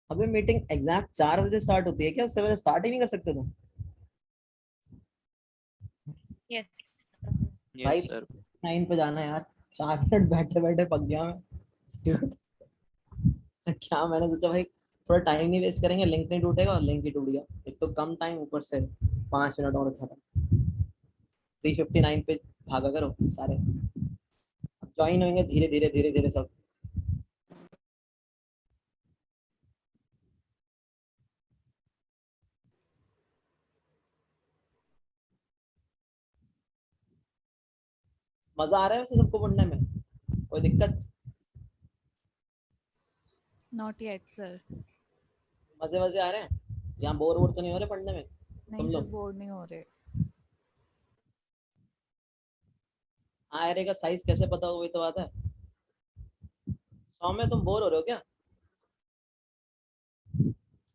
अबे meeting exact 4 बजे start होती है क्या? उससे पहले स्टार्ट ही नहीं कर सकते तुम? यस भाई यस सर। 9 पे जाना है यार। 4 मिनट बैठे बैठे पक गया मैं। क्या मैंने सोचा भाई थोड़ा टाइम नहीं वेस्ट करेंगे, लिंक नहीं टूटेगा, और लिंक ही टूट गया। एक तो कम टाइम, ऊपर से 5 मिनट और खत्म। 3:59 पे भागा करो सारे। अब ज्वाइन होंगे धीरे धीरे धीरे धीरे सब। मजा आ रहा है वैसे सबको पढ़ने में? कोई दिक्कत? Not yet sir. मजे मजे आ रहे हैं? यहाँ बोर वोर तो नहीं हो रहे पढ़ने में नहीं तुम सर, लोग? बोर नहीं हो रहे। आयरे का साइज कैसे पता हो, वही तो बात है। सौ में तुम बोर हो रहे हो क्या?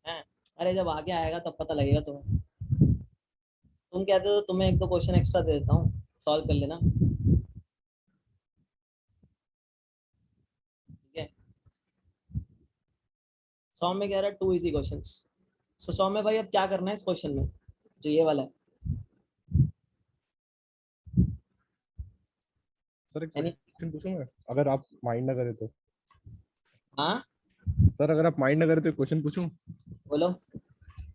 हैं? अरे जब आगे आएगा तब पता लगेगा तुम्हें। तुम कहते हो तुम्हें एक दो क्वेश्चन एक्स्ट्रा दे देता हूँ, सॉल्व कर लेना। ठीक है? 100 में कह रहा है 2 इजी क्वेश्चंस। सो 100 में भाई अब क्या करना है इस क्वेश्चन में, जो ये वाला है? सर एक यानी क्वेश्चन पूछूं मैं, अगर आप माइंड ना करें तो? हाँ सर अगर आप माइंड ना करें तो क्वेश्चन पूछूं? बोलो।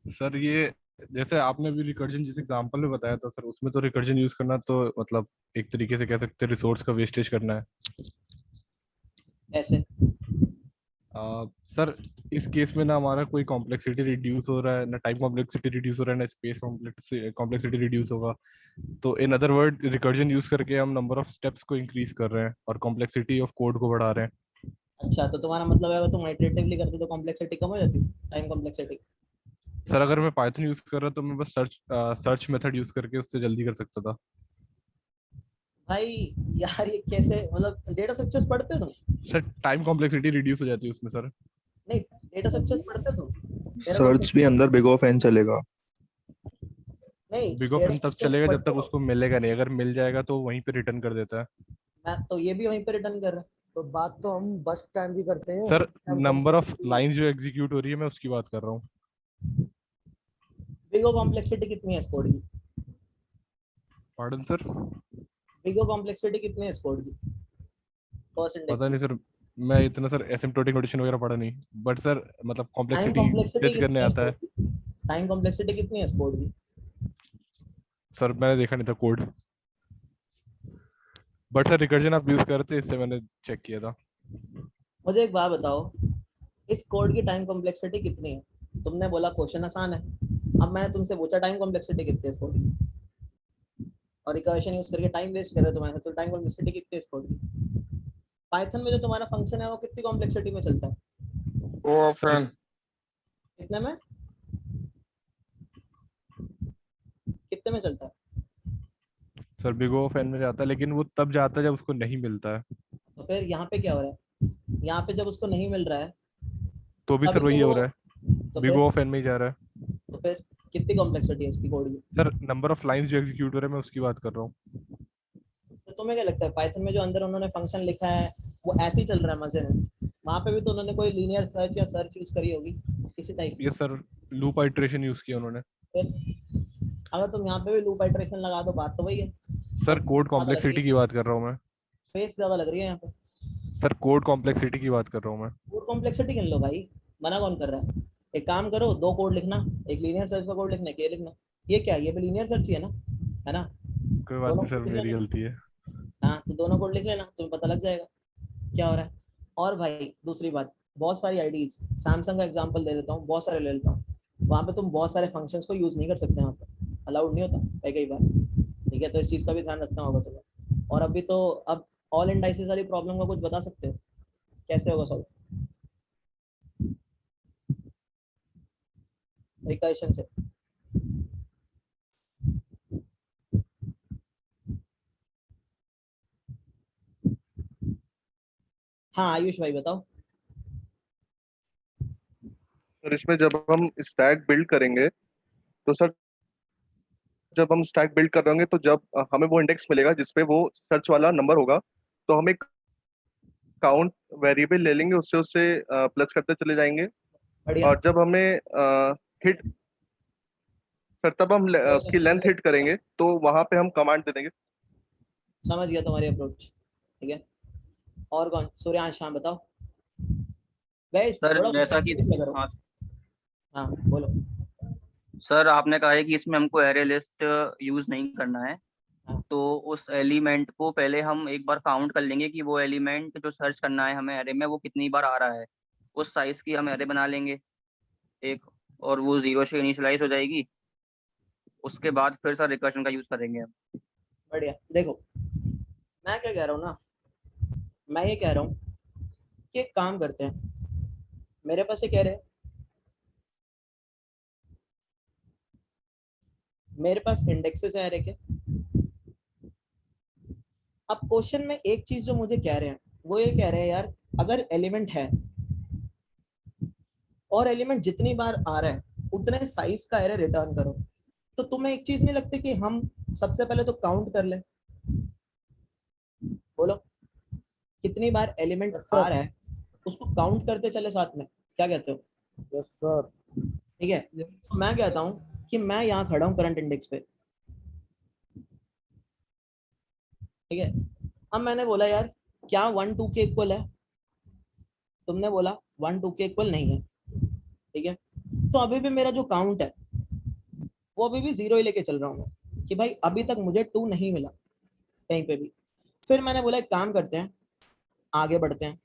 सर ये जैसे आपने अभी रिकर्जन जिस एग्जांपल में बताया था सर, उसमें तो रिकर्जन यूज करना तो मतलब एक तरीके से कह सकते हैं रिसोर्स का वेस्टेज करना है। ऐसे सर इस केस में ना हमारा कोई कॉम्प्लेक्सिटी रिड्यूस हो रहा है, ना टाइम कॉम्प्लेक्सिटी रिड्यूस हो रहा है, ना स्पेस कॉम्प्लेक्सिटी रिड्यूस होगा। तो in other word recursion use करके हम नंबर ऑफ स्टेप्स को इंक्रीज कर रहे हैं और कॉम्प्लेक्सिटी ऑफ कोड को बढ़ा रहे हैं। अच्छा, तो तुम्हारा मतलब है अगर तुम इटरेटिवली करते तो कॉम्प्लेक्सिटी कम हो जाती, टाइम कॉम्प्लेक्सिटी? सर अगर मैं पाइथन यूज कर रहा तो मैं बस सर्च मेथड यूज करके उससे जल्दी कर सकता था। भाई यार ये कैसे, मतलब डेटा स्ट्रक्चर्स पढ़ते हो तुम? सर टाइम कॉम्प्लेक्सिटी रिड्यूस हो जाती है उसमें सर। नहीं, डेटा स्ट्रक्चर्स पढ़ते हो तुम? मेरा तो सर्च भी अंदर बिग ऑफ एन चलेगा। नहीं, बिग ऑफ डेटा एन तब स्ट्रक्चर्स चलेगा जब पढ़ते तक हो? उसको मिलेगा नहीं, अगर मिल जाएगा तो वहीं पे रिटर्न कर देता है। मैं तो ये भी वहीं पे रिटर्न कर रहा है। तो बात तो हम बस टाइम की करते हैं। Sir time number of complexity lines जो एग्जीक्यूट हो रही है मैं उसकी बात कर रहा हूँ। बिगो कॉम्प्लेक्सिटी कितनी है इस कोड की? Pardon sir? बिगो कॉम्प्लेक्सिटी कितनी है इस कोड की, फर्स्ट इंडेक्स पता की? नहीं सर, मैं इतना सर एसिम्प्टोटिक नोटेशन वगैरह पढ़ा नहीं, बट सर मतलब टाइम कॉम्प्लेक्सिटी कॉम्प्लेक्सिटी जज करने कितनी है इस आता कोड है। की? टाइम कॉम्प्लेक्सिटी कितनी है इस कोड की? सर मैंने देखा नहीं था कोड, बट सर रिकर्जन आप यूज करते इससे मैंने चेक किया था। मुझे एक बात बताओ, इस कोड की टाइम कॉम्प्लेक्सिटी कितनी है? तुमने बोला क्वेश्चन आसान है। अब मैंने तुमसे पूछा टाइम कॉम्प्लेक्सिटी कितनी है इस कोड की, और रिकर्शन यूज करके टाइम वेस्ट कर रहे हो तुम्हारे, तो टाइम कॉम्प्लेक्सिटी कितनी है इस कोड की? पाइथन में जो तुम्हारा फंक्शन है वो कितनी कॉम्प्लेक्सिटी में चलता है? ओ ऑफेन कितने में, कितने में चलता है? सर बिग ओ फैन में जाता है, लेकिन वो तब जाता है जब उसको नहीं मिलता है। तो फिर यहाँ पे क्या हो रहा है? यहाँ पे जब उसको नहीं मिल रहा है तो भी तभी सर तो वही हो वो, रहा है, तो बिग फिर ओ फैन में ही जा रहा है। तो फिर कितनी कॉम्प्लेक्सिटी है इसकी कोड की? सर नंबर ऑफ लाइंस जो एग्जीक्यूट हो रहे हैं मैं उसकी बात कर रहा हूँ। तो तुम्हें क्या लगता है पाइथन में जो अंदर उन्होंने फंक्शन लिखा है वो ऐसे ही चल रहा है मजे में? वहां पे भी तो उन्होंने कोई लीनियर सर्च या सर्च यूज करी होगी किसी टाइप ये की। सर लूप आइट्रेशन यूज किया उन्होंने। फिर अगर तुम यहाँ पे भी लूप आइटरेशन लगा दो, बात तो वही है। सर बस कोड ज्यादा लग रही कॉम्प्लेक्सिटी है, की बात कर रहा हूँ मैं। स्पेस ज्यादा लग रही है यहाँ पे। सर कोड कॉम्प्लेक्सिटी की बात कर रहा हूँ मैं। कोड कॉम्प्लेक्सिटी गिन लो भाई, मना कौन कर रहा है? एक काम करो, 2 कोड लिखना, एक लीनियर सर्च का कोड लिखना, एक ये लिखना। ये क्या, ये भी लीनियर सर्च ही है ना? कोई बात दोनों नहीं सर, कोड लिख मेरी लेना। गलती है। हाँ, तो दोनों कोड लिख लेना, तुम्हें पता लग जाएगा क्या हो रहा है। और भाई दूसरी बात, बहुत सारी आईडीज, सैमसंग का एग्जांपल दे देता हूँ, बहुत सारे ले लेता हूँ। वहाँ पे तुम बहुत सारे फंक्शंस को यूज नहीं कर सकते, वहाँ पे अलाउड नहीं होता कई कई बार। ठीक है, तो इस चीज़ का भी ध्यान रखना होगा तुम्हें। और अभी तो अब ऑल इंडाइसिस वाली प्रॉब्लम का कुछ बता सकते हो, कैसे होगा सॉल्व रिकर्शन से? हाँ आयुष भाई बताओ। सर इसमें जब हम स्टैक बिल्ड करेंगे तो सर जब हम स्टैक बिल्ड कर रहे होंगे तो जब हमें वो इंडेक्स मिलेगा जिसपे वो सर्च वाला नंबर होगा, तो हम एक काउंट वेरिएबल ले लेंगे, उससे उससे प्लस करते चले जाएंगे। बढ़िया। और जब हमें हिट सर तब हम उसकी लेंथ हिट करेंगे तो वहां पे हम कमांड दे देंगे। समझ गया तुम्हारी अप्रोच, ठीक है। और कौन? सूर्यांश, हाँ बताओ। गाइस सर थोड़ा जैसा कि डिसिप्लिन करो। हाँ हाँ बोलो। सर, आपने कहा है कि इसमें हमको एरे लिस्ट यूज नहीं करना है, हाँ तो उस एलिमेंट को पहले हम एक बार काउंट कर लेंगे कि वो एलिमेंट जो सर्च करना है हमें एरे में वो कितनी बार आ रहा है। उस साइज की हम एरे बना लेंगे एक, और वो 0 से इनिशियलाइज हो जाएगी। उसके बाद फिर सर रिकर्शन का यूज करेंगे हम। बढ़िया। देखो मैं क्या कह रहा हूँ ना, मैं ये कह रहा हूँ कि एक काम करते हैं। मेरे पास ये कह रहे हैं, मेरे पास इंडेक्सेस है एरे के। अब क्वेश्चन में एक चीज जो मुझे कह रहे हैं वो ये कह रहे हैं यार, अगर एलिमेंट है और एलिमेंट जितनी बार आ रहा है उतने साइज का एरे रिटर्न करो, तो तुम्हें एक चीज नहीं लगती कि हम सबसे पहले तो काउंट कर ले? बोलो कितनी बार एलिमेंट आ रहा है उसको काउंट करते चले साथ में, क्या कहते हो? Yes sir. ठीक है। तो मैं कहता हूँ कि मैं यहाँ खड़ा हूँ करंट इंडेक्स पे, ठीक है। अब मैंने बोला यार क्या 1 2 के इक्वल है? तुमने बोला 1 2 के इक्वल नहीं है, ठीक है। तो अभी भी मेरा जो काउंट है वो अभी भी 0 ही लेके चल रहा हूँ मैं, कि भाई अभी तक मुझे 2 नहीं मिला कहीं पे भी। फिर मैंने बोला एक काम करते हैं, आगे बढ़ते हैं,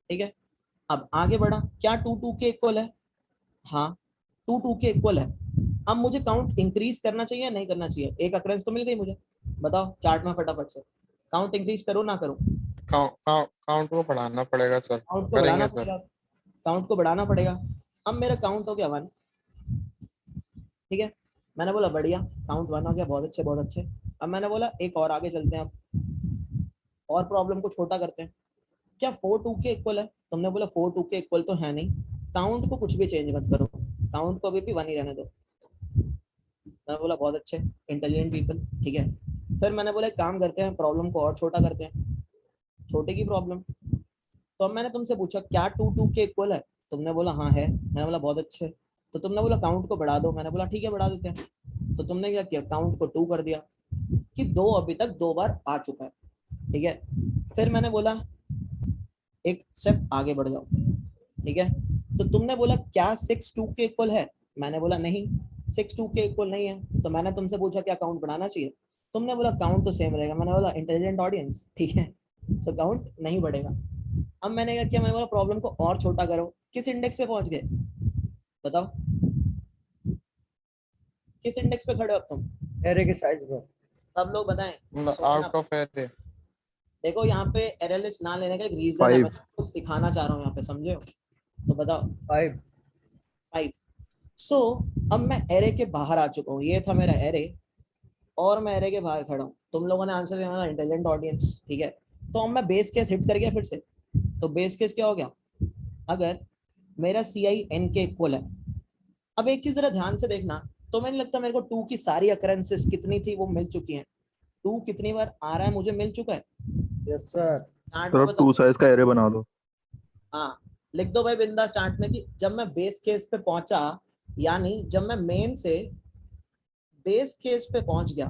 ठीक है। अब आगे बढ़ा, क्या 2 2 के इक्वल है? हाँ 2 2 के इक्वल है। अब मुझे काउंट इंक्रीज करना चाहिए या नहीं करना चाहिए? एक अकरेंस तो मिल गई मुझे, बताओ चार्ट में फटाफट से। काउंट इंक्रीज करूँ ना करूँ? काउंट को बढ़ाना पड़ेगा सर। काउंट को बढ़ाना करेंगे सर। पड़ेगा, काउंट को बढ़ाना पड़ेगा। अब मेरा काउंट हो गया 1, ठीक है। मैंने बोला बढ़िया, काउंट 1 हो गया, बहुत अच्छे बहुत अच्छे। अब मैंने बोला एक और आगे चलते हैं, अब और प्रॉब्लम को छोटा करते हैं। क्या 4 2 के इक्वल है? तुमने बोला 4 2 के इक्वल तो है नहीं। काउंट को कुछ भी चेंज मत करो, काउंट को अभी भी 1 ही रहने दो। मैंने बोला बहुत अच्छे, इंटेलिजेंट पीपल, ठीक है। फिर मैंने बोला एक काम करते हैं, प्रॉब्लम को और छोटा करते हैं, छोटे की प्रॉब्लम। तो अब मैंने तुमसे पूछा क्या 2 2 के इक्वल है? तुमने बोला हाँ है। मैंने बोला बहुत अच्छे। तो तुमने बोला काउंट को बढ़ा दो। मैंने बोला ठीक है बढ़ा देते हैं। तो तुमने क्या किया, काउंट को 2 कर दिया, कि 2 अभी तक 2 बार आ चुका है, ठीक है। फिर मैंने बोला एक स्टेप आगे बढ़ जाओ, ठीक है। तो तुमने बोला क्या 6 2 के इक्वल है? मैंने बोला नहीं 6 2 के इक्वल नहीं है। तो मैंने तुमसे पूछा क्या काउंट बढ़ाना चाहिए? तुमने बोला काउंट तो सेम रहेगा। मैंने बोला इंटेलिजेंट ऑडियंस, ठीक है, सो काउंट नहीं बढ़ेगा। अब मैंने क्या किया, मैंने बोला प्रॉब्लम को और छोटा करो। किस इंडेक्स पे पहुंच गए बताओ? किस इंडेक्स पे खड़े हो अब तुम? एरे के साइज में। सब लोग बताएं। Out of array. देखो यहाँ पे एरर लिस्ट ना लेने का एक रीजन है, मैं कुछ दिखाना चाह रहा हूँ यहाँ पे, समझे हो? तो बताओ 5। 5। सो अब मैं एरे के बाहर आ चुका हूँ, ये था मेरा एरे और मैं एरे के बाहर खड़ा हूँ। तुम लोगों ने आंसर दिया इंटेलिजेंट ऑडियंस, ठीक है। तो अब मैं बेस केस हिट कर गया फिर से। तो बेस केस क्या हो गया, अगर मेरा CI n के इक्वल है। अब एक चीज जरा ध्यान से देखना, तो मैंने लगता मेरे को 2 की सारी अकरेंसेस कितनी थी वो मिल चुकी हैं। 2 कितनी बार आ रहा है मुझे मिल चुका है। Yes sir. स्टार्ट में अब 2 बताओ। साइज का एरे बना दो। हाँ लिख दो भाई बिंदा स्टार्ट में कि जब मैं बेस केस पे पहुंचा, यानी जब मैं मेन से बेस केस पे पहुंच गया,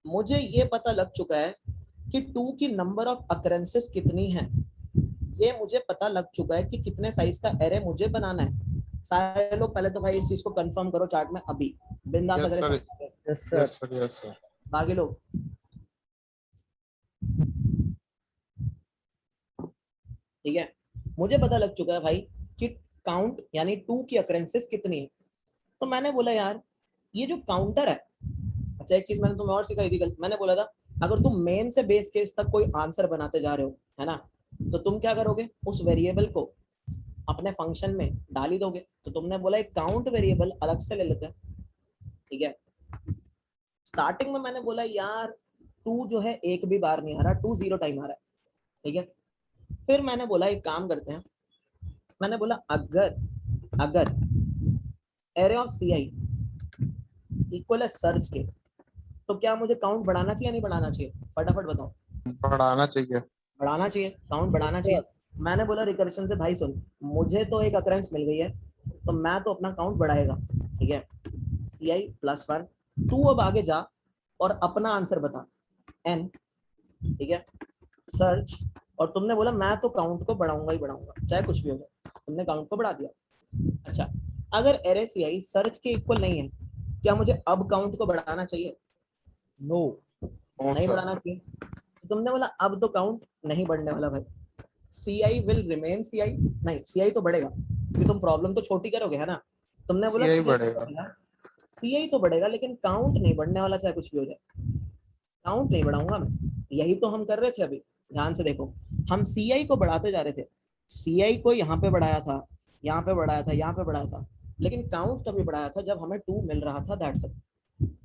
मुझे ये पता लग चुका है कि 2 की नंबर ऑफ अकरेंसेस कितनी है। ये मुझे पता लग चुका है कि कितने साइज का एरे मुझे बनाना है। सारे लोग पहले तो भाई इस चीज को कंफर्म करो चार्ट में अभी, बिंदास yes sir. Yes sir. Yes sir. Yes sir. बाकी लोग ठीक है। मुझे पता लग चुका है भाई कि काउंट यानी 2 की अकरेंसेस कितनी है। तो मैंने बोला यार ये जो काउंटर है, अच्छा एक चीज मैंने तुम्हें और सिखाई थी कल, मैंने बोला था अगर तुम मेन से बेस केस तक कोई आंसर बनाते जा रहे हो, है ना, तो तुम क्या करोगे, उस वेरिएबल को अपने फंक्शन में डाल ही दोगे। तो तुमने बोला एक काउंट वेरिएबल अलग से ले लेते हैं, ठीक है। स्टार्टिंग में मैंने बोला यार 2 जो है एक भी बार नहीं आ रहा, 2 0 टाइम आ रहा है, ठीक है। फिर मैंने बोला एक काम करते हैं, मैंने बोला अगर अगर एरे ऑफ CI इक्वल है सर्च के, तो क्या मुझे काउंट बढ़ाना चाहिए नहीं बढ़ाना चाहिए? फटाफट बताओ। बढ़ाना चाहिए। बढ़ाना चाहिए, काउंट बढ़ाना चाहिए। मैंने बोला रिकर्शन से भाई सुन, मुझे तो एक अकरेंस मिल गई है तो मैं तो अपना काउंट बढ़ाएगा, ठीक है, CI +1। तू अब आगे जा और अपना आंसर बता n, ठीक है, सर्च। और तुमने बोला मैं तो काउंट को बढ़ाऊंगा ही बढ़ाऊंगा चाहे कुछ भी हो जाए, तुमने काउंट को बढ़ा दिया। अच्छा, अगर एरे CI सर्च के इक्वल नहीं है, क्या मुझे अब काउंट को बढ़ाना चाहिए? नो। नो नहीं सर। बढ़ाना चाहिए। तो तुमने बोला अब तो काउंट नहीं बढ़ने वाला भाई, CI विल रिमेन CI। नहीं, CI तो बढ़ेगा क्योंकि तुम प्रॉब्लम तो छोटी करोगे, है ना। तुमने बोला CI CI बढ़ेगा। CI तो बढ़ेगा लेकिन काउंट नहीं बढ़ने वाला चाहे कुछ भी हो जाए, काउंट नहीं बढ़ाऊंगा मैं। यही तो हम कर रहे थे अभी, ध्यान से देखो, हम CI को बढ़ाते जा रहे थे, CI को यहाँ पे बढ़ाया था, यहाँ पे बढ़ाया था, यहाँ पे बढ़ाया था, लेकिन काउंट तभी बढ़ाया था जब हमें 2 मिल रहा था, दैट्स इट।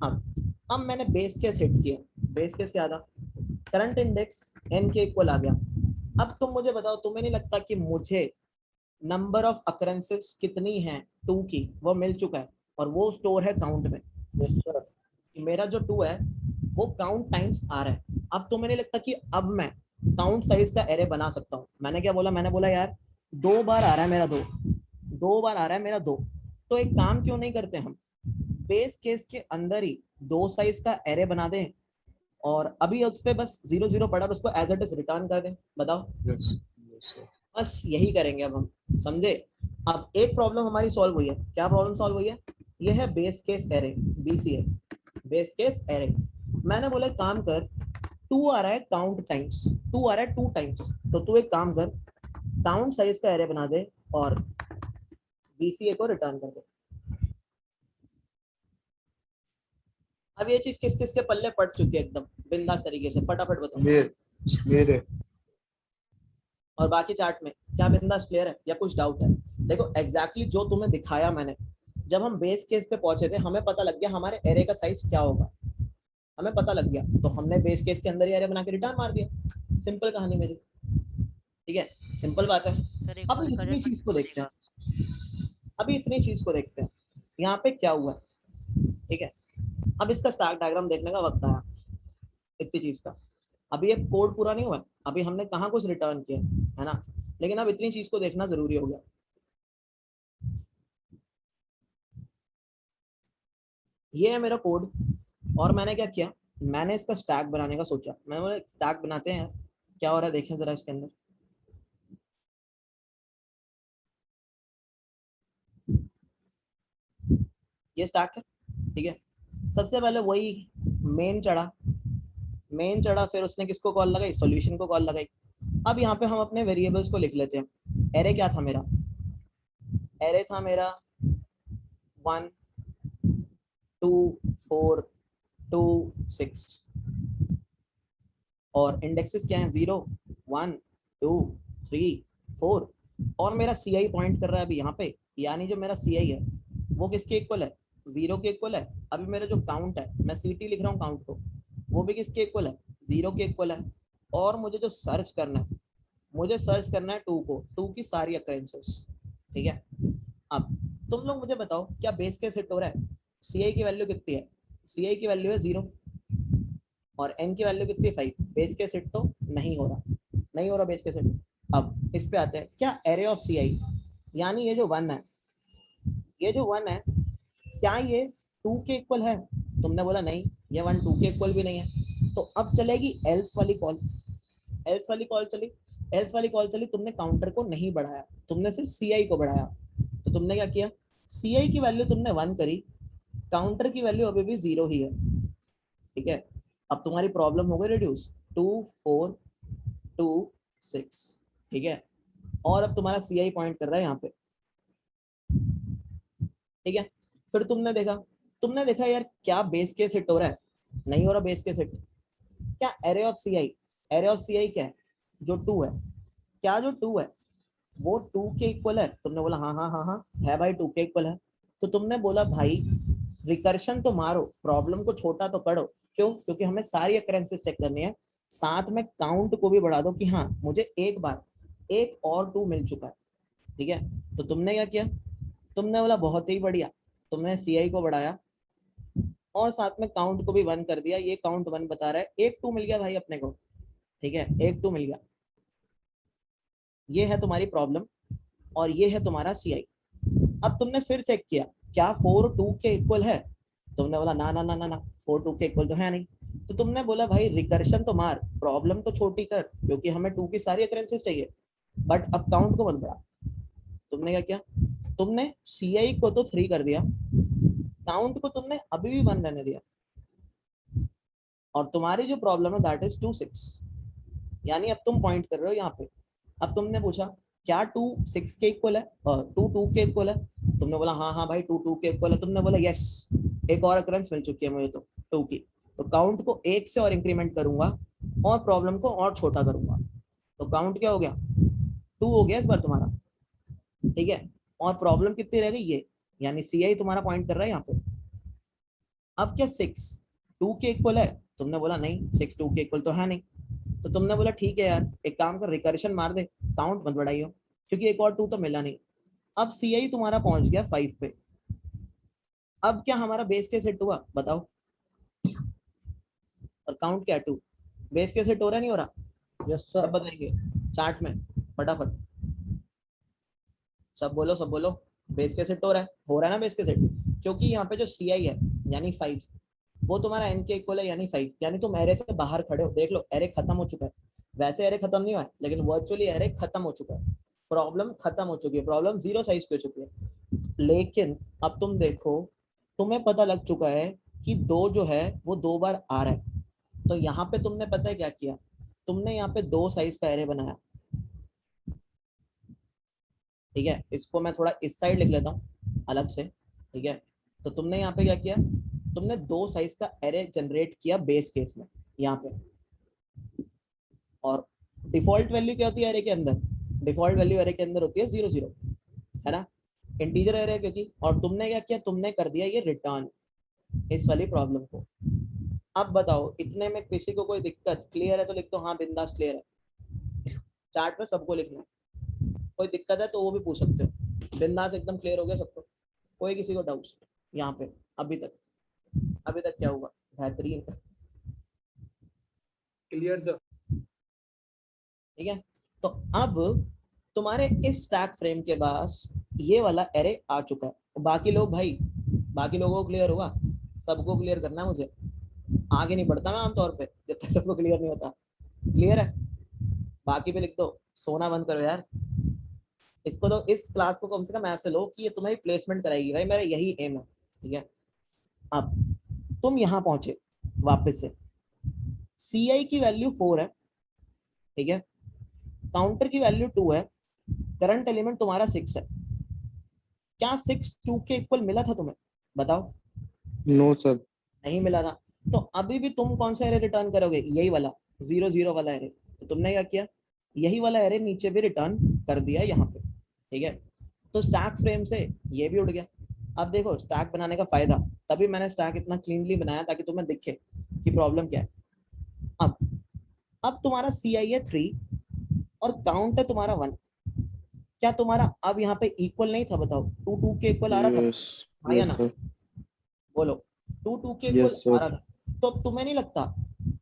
अब मैंने बेस केस हिट किया। बेस केस क्या था? करंट इंडेक्स n के इक्वल आ गया। अब तुम मुझे बताओ, तुम्हें नहीं लगता कि मुझे नंबर ऑफ अकरेंसेस कितनी है 2 की, वो मिल चुका है और वो स्टोर है काउंट में। Yes sir. कि मेरा जो 2 है वो काउंट टाइम्स आ रहा है। अब तुम्हें नहीं लगता कि अब मैं काउंट साइज का एरे बना सकता हूँ? मैंने क्या बोला? मैंने बोला यार 2 बार आ रहा है मेरा 2, 2 बार आ रहा है मेरा 2, तो एक काम क्यों नहीं करते हम, बेस केस के अंदर ही 2 साइज का एरे बना दें और अभी उस पे बस 0 0 पड़ा और उसको एज इट इज रिटर्न कर दें। बताओ, यस सर। बस यही करेंगे अब हम, समझे। अब एक प्रॉब्लम हमारी सॉल्व हुई है। क्या प्रॉब्लम सॉल्व हुई है? ये है base case array, BCA, base case array. मैंने बोला काम कर, 2 आ रहा है काउंट टाइम्स, 2 आ रहा है 2 टाइम्स, तो तू एक काम कर, काउंट साइज का एरे बना दे और BCA को रिटर्न कर दे। अब ये चीज किस किस के पल्ले पड़ चुकी है एकदम बिंदास तरीके से, फटाफट बताओ। मेरे और बाकी चार्ट में क्या बिंदास क्लियर है या कुछ डाउट है? देखो एग्जैक्टली जो तुम्हें दिखाया मैंने, जब हम बेस केस पे पहुंचे थे हमें पता लग गया हमारे एरे का साइज क्या होगा, हमें पता लग गया, तो हमने बेस केस के अंदर ही एरे बना के रिटर्न मार दिया। सिंपल कहानी मेरी, ठीक है, सिंपल बात है। सर एक अब बार इतनी करंट चीज को देखते बोलिएगा। हैं, अभी इतनी चीज को देखते हैं, यहाँ पे क्या हुआ, ठीक है। अब इसका स्टैक डायग्राम देखने का वक्त आया इतनी चीज का। अभी ये कोड पूरा नहीं हुआ, अभी हमने कहाँ कुछ रिटर्न किया है ना, लेकिन अब इतनी चीज को देखना जरूरी हो गया। ये है मेरा कोड और मैंने क्या किया, मैंने इसका स्टैक बनाने का सोचा। मैंने बोला स्टैक बनाते हैं, क्या हो रहा है देखें जरा इसके अंदर। ये स्टैक है, ठीक है। सबसे पहले वही मेन चढ़ा, मेन चढ़ा, फिर उसने किसको कॉल लगाई, सॉल्यूशन को कॉल लगाई। अब यहाँ पे हम अपने वेरिएबल्स को लिख लेते हैं। एरे क्या था मेरा? एरे था मेरा 1 2 4 2 6 और इंडेक्सेस क्या है 0 1 2 3 4 और मेरा CI पॉइंट कर रहा है अभी यहाँ पे, यानी जो मेरा CI है वो किसके इक्वल है? 0 के इक्वल है। अभी मेरा जो काउंट है, मैं CT लिख रहा हूँ काउंट को, वो भी किसके इक्वल है? 0 के इक्वल है। और मुझे जो सर्च करना है, मुझे सर्च करना है 2 को, 2 की सारी अकरेंसेस, ठीक है। अब तुम लोग मुझे बताओ क्या बेस केस हिट हो रहा है? CI की वैल्यू कितनी है? CI की वैल्यू है 0 और n की वैल्यू कितनी है 5। बेस केस हिट तो नहीं हो रहा, नहीं हो रहा बेस केस हिट। अब इस पे आते हैं, क्या एरे ऑफ CI, यानी ये जो 1 है, ये जो 1 है, क्या ये 2 के इक्वल है? तुमने बोला नहीं, ये 1 2 के इक्वल भी नहीं है। तो अब चलेगी एल्स वाली कॉल, एल्स वाली कॉल चली, एल्स वाली कॉल चली, तुमने काउंटर को नहीं बढ़ाया, तुमने सिर्फ CI को बढ़ाया। तो तुमने क्या किया, CI की वैल्यू तुमने 1 करी, काउंटर की वैल्यू अभी भी 0 ही है, ठीक है। अब तुम्हारी प्रॉब्लम हो गई रिड्यूस 2 4 2 6, ठीक है। और अब तुम्हारा CI पॉइंट कर रहा है यहाँ पे, ठीक है। फिर तुमने देखा यार क्या बेस केस हिट हो रहा है? नहीं हो रहा बेस केस हिट। क्या array of CI, array of CI क्या है? जो 2 है, क्या जो 2 है वो 2 के इक्वल है? तुमने बोला हाँ हाँ हाँ हाँ है भाई 2 के इक्वल है। तो तुमने बोला भाई रिकर्शन तो मारो, प्रॉब्लम को छोटा तो करो। क्यों? क्योंकि हमें सारी अकरेंसेस चेक करनी है, साथ में काउंट को भी बढ़ा दो कि हाँ मुझे एक बार एक और 2 मिल चुका है, ठीक है। तो तुमने क्या किया, तुमने बोला बहुत ही बढ़िया, तुमने CI को बढ़ाया और साथ में काउंट को भी 1 कर दिया। ये काउंट 1 बता रहा है, एक 2 मिल गया भाई अपने को, ठीक है, एक 2 मिल गया। ये है तुम्हारी प्रॉब्लम और ये है तुम्हारा CI। अब तुमने फिर चेक किया क्या 4 2 के इक्वल है, तुमने बोला ना ना ना ना ना 4 2 के इक्वल तो है नहीं, तो तुमने बोला भाई रिकर्शन तो मार, प्रॉब्लम तो छोटी कर, क्योंकि हमें 2 की सारी अकरेंसेस चाहिए, बट अब काउंट को मत बढ़ा। तुमने क्या किया, तुमने CI को तो 3 कर दिया, काउंट को तुमने अभी भी 1 रहने दिया, और तुम्हारी जो प्रॉब्लम है दैट इज 2 6, यानी अब तुम पॉइंट कर रहे हो यहाँ पे। अब तुमने पूछा क्या 2 6 के इक्वल है और 2 2 के इक्वल है, तुमने बोला हाँ हाँ भाई 2 2 के इक्वल है, तुमने बोला यस, एक और अकरेंस मिल चुकी है मुझे तो 2 की, तो काउंट को 1 से और इंक्रीमेंट करूंगा और प्रॉब्लम को और छोटा करूंगा, तो काउंट क्या हो गया 2 हो गया इस बार तुम्हारा, ठीक है, और प्रॉब्लम कितनी रह गई ये, यानी CI तुम्हारा पॉइंट कर रहा है यहाँ पे। अब क्या 6 2 के इक्वल है, तुमने बोला नहीं 6 2 के इक्वल तो है नहीं, तो तुमने बोला ठीक है यार एक काम कर रिकर्शन मार दे, काउंट मत बढ़ाइयो, क्योंकि एक और 2 तो मिला नहीं। अब CI तुम्हारा पहुंच गया 5 पे। अब क्या हमारा बेस केस हिट हुआ बताओ, और काउंट क्या 2, बेस केस हिट हो रहा नहीं हो रहा, यस सब सर। बताएंगे चार्ट में फटाफट, सब बोलो बेस केस हिट हो रहा है ना बेस केस हिट, क्योंकि यहाँ पे जो CI है यानी 5 वो तुम्हारा n के इक्वल है यानी 5, यानी तुम एरे से बाहर खड़े हो, देख लो एरे खत्म हो चुका है, वैसे एरे खत्म नहीं हुआ है लेकिन वर्चुअली एरे खत्म हो चुका है, प्रॉब्लम खत्म हो चुकी है, प्रॉब्लम 0 साइज की हो चुकी है। लेकिन अब तुम देखो तुम्हें पता लग चुका है कि 2 जो है वो 2 बार आ रहा है, तो यहाँ पे तुमने पता है क्या किया, तुमने यहाँ पे 2 साइज का एरे बनाया, ठीक है, इसको मैं थोड़ा इस साइड लिख लेता हूँ अलग से, ठीक है, तो तुमने यहाँ पे क्या किया, तुमने 2 साइज का एरे जनरेट किया बेस केस में यहाँ पे, और डिफॉल्ट वैल्यू क्या होती है एरे के अंदर, डिफॉल्ट वैल्यू एरे के अंदर होती है 0 0, है ना, इंटीजर एरे क्योंकि, और तुमने क्या किया, तुमने कर दिया ये रिटर्न इस वाली प्रॉब्लम को। अब बताओ इतने में किसी को कोई दिक्कत, क्लियर है तो लिख दो हाँ बिंदास क्लियर है, चार्ट पे सबको लिखना है, कोई दिक्कत है तो वो भी पूछ सकते हो, बिंदास एकदम क्लियर हो गया सबको, कोई किसी को डाउट यहाँ पे अभी तक क्या हुआ, बेहतरीन, क्लियर सर। ठीक है। तो अब तुम्हारे इस स्टैक फ्रेम के पास ये वाला एरे आ चुका है, बाकी लोग भाई बाकी लोगों को क्लियर होगा, सबको क्लियर करना है मुझे, आगे नहीं बढ़ता मैं आमतौर पे जब तक सबको क्लियर नहीं होता, क्लियर है, बाकी पे लिख दो, सोना बंद करो यार इसको, तो इस क्लास को कम से कम ऐसे लो कि ये तुम्हारी प्लेसमेंट कराएगी भाई, मेरा यही एम है, ठीक है। अब तुम यहाँ पहुंचे वापस से, CI की वैल्यू 4 है, ठीक है, काउंटर की वैल्यू 2 है, करंट एलिमेंट तुम्हारा 6 है, क्या 6 2 के इक्वल मिला था तुम्हें बताओ, नो सर। नहीं मिला था, तो अभी भी तुम कौन सा एरे रिटर्न करोगे, यही वाला 0 0 वाला एरे, तो तुमने क्या किया, यही वाला एरे नीचे भी रिटर्न कर दिया यहाँ पे, ठीक है, तो स्टैक फ्रेम से ये भी उड़ गया। अब देखो स्टैक बनाने का फायदा, तभी मैंने स्टैक इतना क्लीनली बनाया ताकि तुम्हें दिखे कि प्रॉब्लम क्या है। अब तुम्हारा CI है 3 और काउंट है तुम्हारा 1, क्या तुम्हारा अब यहाँ पे इक्वल नहीं था बताओ, 2 2 के इक्वल आ रहा था, हाँ या ना, बोलो 2 2 के इक्वल आ रहा था, तो अब तुम्हें नहीं लगता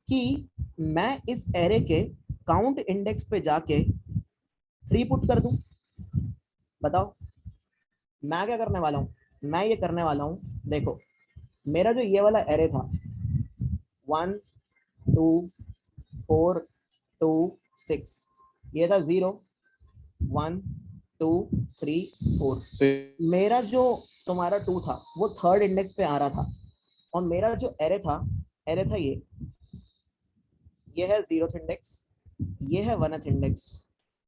कि मैं इस एरे के काउंट इंडेक्स पे जाके 3 पुट कर दूं, बताओ मैं क्या करने वाला हूँ, मैं ये करने वाला हूँ, देखो मेरा जो ये वाला एरे था 1 2 4 2 6, ये था 0 1 2 3 4, मेरा जो तुम्हारा 2 था वो 3rd इंडेक्स पे आ रहा था, और मेरा जो एरे था ये है 0th इंडेक्स, ये है 1th इंडेक्स,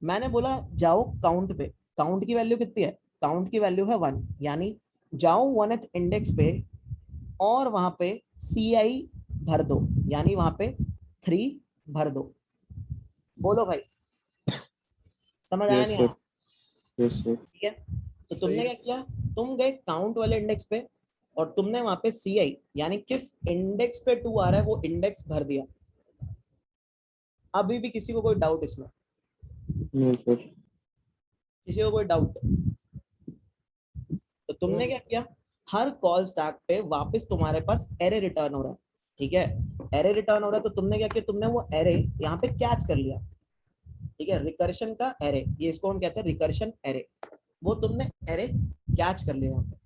मैंने बोला जाओ काउंट पे, काउंट की वैल्यू कितनी है, काउंट की वैल्यू है 1, यानी जाओ 1th इंडेक्स पे और वहां पे CI भर दो, यानी वहां पे 3 भर दो, बोलो भाई समझ आया नहीं आया, यस सर। ठीक है। तो तुमने क्या किया, तुम गए काउंट वाले इंडेक्स पे और तुमने वहां पे CI यानी किस इंडेक्स पे 2 आ रहा है वो इंडेक्स भर दिया। अभी भी किसी को कोई डाउट इसमें, नो सर। किसी को कोई डाउट, तो तुमने क्या किया, हर कॉल स्टैक पे वापस तुम्हारे पास एरे रिटर्न हो रहा है, ठीक है, एरे रिटर्न हो रहा है, तो तुमने क्या किया, तुमने वो एरे यहाँ पे कैच कर लिया, ठीक है, रिकर्शन का एरे, ये इसको हम कहते हैं रिकर्शन एरे। वो तुमने एरे कैच कर लिया यहाँ पे,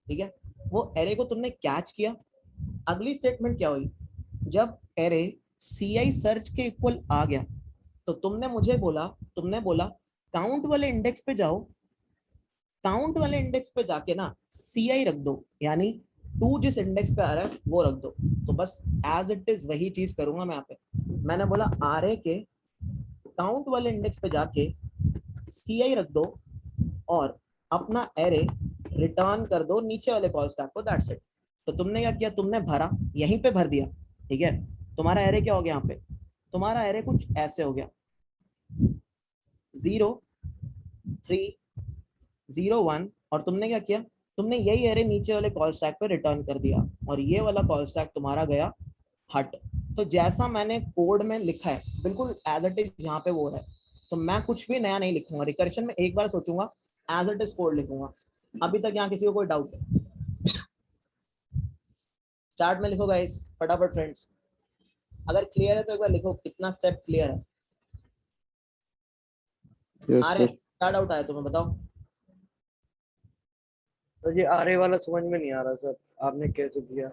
ठीक है, वो एरे को तुमने कैच किया। अगली स्टेटमेंट क्या हुई, जब एरे CI सर्च के इक्वल आ गया तो तुमने बोला काउंट वाले इंडेक्स पे जाओ, काउंट वाले इंडेक्स पे जाके ना CI रख दो, यानी 2 जिस इंडेक्स पे आ रहा है वो रख दो। तो बस एज इट इज वही चीज करूंगा मैं यहाँ पे। मैंने बोला RA के काउंट वाले इंडेक्स पे जाके CI रख दो और अपना एरे रिटर्न कर दो नीचे वाले कॉल स्टैक को, दैट्स इट। तो तुमने क्या किया, तुमने भरा, यहीं पे भर दिया, ठीक है। तुम्हारा एरे क्या हो गया यहाँ पे, तुम्हारा एरे कुछ ऐसे हो गया 0 3 0 1, और तुमने क्या किया, तुमने यही एरे नीचे वाले कॉल स्टैक पे रिटर्न कर दिया और ये वाला कॉल स्टैक तुम्हारा गया हट। तो जैसा मैंने कोड में लिखा है बिल्कुल एज इट इज यहाँ पे वो है, तो मैं कुछ भी नया नहीं लिखूंगा। रिकर्शन में एक बार सोचूंगा, एज इट इज कोड लिखूंगा। अभी तक यहाँ किसी को कोई डाउट है? स्टार्ट में लिखो गाइस फटाफट फ्रेंड्स, अगर क्लियर है तो एक बार लिखो कितना स्टेप क्लियर है। यस आ रहे सर। क्या डाउट आया तुम्हें बताओ? सर ये आरे वाला समझ में नहीं आ रहा सर, आपने कैसे किया?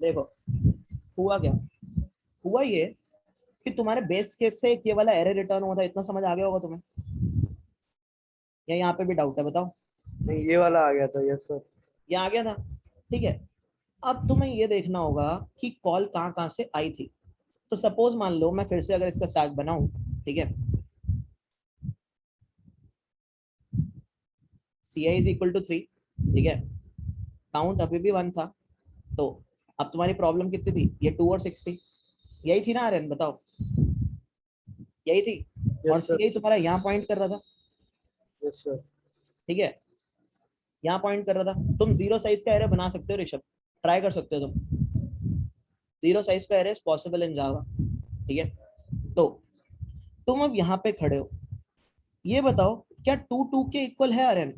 देखो हुआ क्या, हुआ ये कि तुम्हारे बेस केस से एक ये वाला एरर रिटर्न हुआ था, इतना समझ आ गया होगा तुम्हें, या यहाँ पे भी डाउट है बताओ? नहीं ये वाला आ गया था, यस सर। ये आ गया था, ठीक है। अब तुम्हें ये देखना होगा कि कॉल कहाँ कहाँ से आई थी। तो सपोज मान लो मैं फिर से अगर इसका स्टैक बनाऊं, ठीक है, CI इज इक्वल टू 3, ठीक है, काउंट अभी भी 1 था, तो अब तुम्हारी प्रॉब्लम कितनी थी, ये 2 और 6 थी, यही थी ना आर्यन बताओ, यही थी। और सर। CI तुम्हारा यहाँ पॉइंट कर रहा था, यस सर। ठीक है, यहाँ पॉइंट कर रहा था। तुम 0 साइज का एरे बना सकते हो ऋषभ, ट्राई कर सकते हो तुम, 0 साइज का एरे पॉसिबल इन जावा, ठीक है। तो तुम अब यहाँ पे खड़े हो, ये बताओ क्या 2 2 के इक्वल है आर्यन?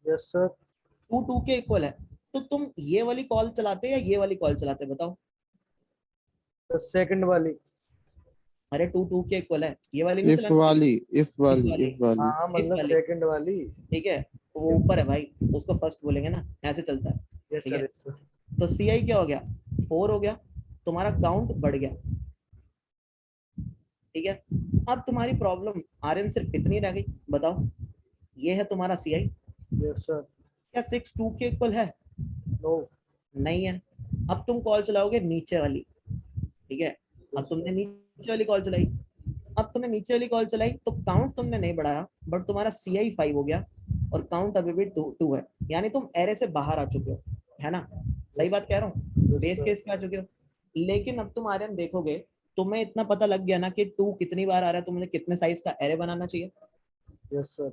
Yes sir. 2 2 के इक्वल है, तो तुम ये वाली कॉल चलाते या ये वाली कॉल चलाते बताओ? तो सेकंड वाली। अरे 2 2 के इक्वल है, ये वाली नहीं इफ चलानी, वाली, इफ वाली, वाली। इफ वाली। हाँ मतलब वाली। सेकंड वाली। ठीक है, तो वो ऊपर है भाई, उसको फर्स्ट बोलेंगे ना, ऐसे चलता है, यस ठीक सर, है। Yes sir. तो CI क्या हो गया, 4 हो गया, तुम्हारा काउंट बढ़ गया, ठीक है। अब तुम्हारी प्रॉब्लम आर्यन सिर्फ इतनी रह गई, बताओ ये है तुम्हारा CI, यस सर। क्या 6 2 के इक्वल है? नो। नहीं है। अब तुम कॉल चलाओगे नीचे वाली, ठीक है, अब तुमने नीचे वाली कॉल चलाई, अब तुमने नीचे वाली कॉल चलाई तो काउंट तुमने नहीं बढ़ाया, बट तुम्हारा CI 5 हो गया और काउंट अभी भी 2 है, यानी तुम एरे से बाहर आ चुके हो, है ना? सही बात कह रहा हूँ, बेस केस पे आ चुके हो। लेकिन अब तुम आर्यन देखोगे, तुम्हें इतना पता लग गया ना कि 2 कितनी बार आ रहा है, तुमने कितने साइज का एरे बनाना चाहिए। Yes sir.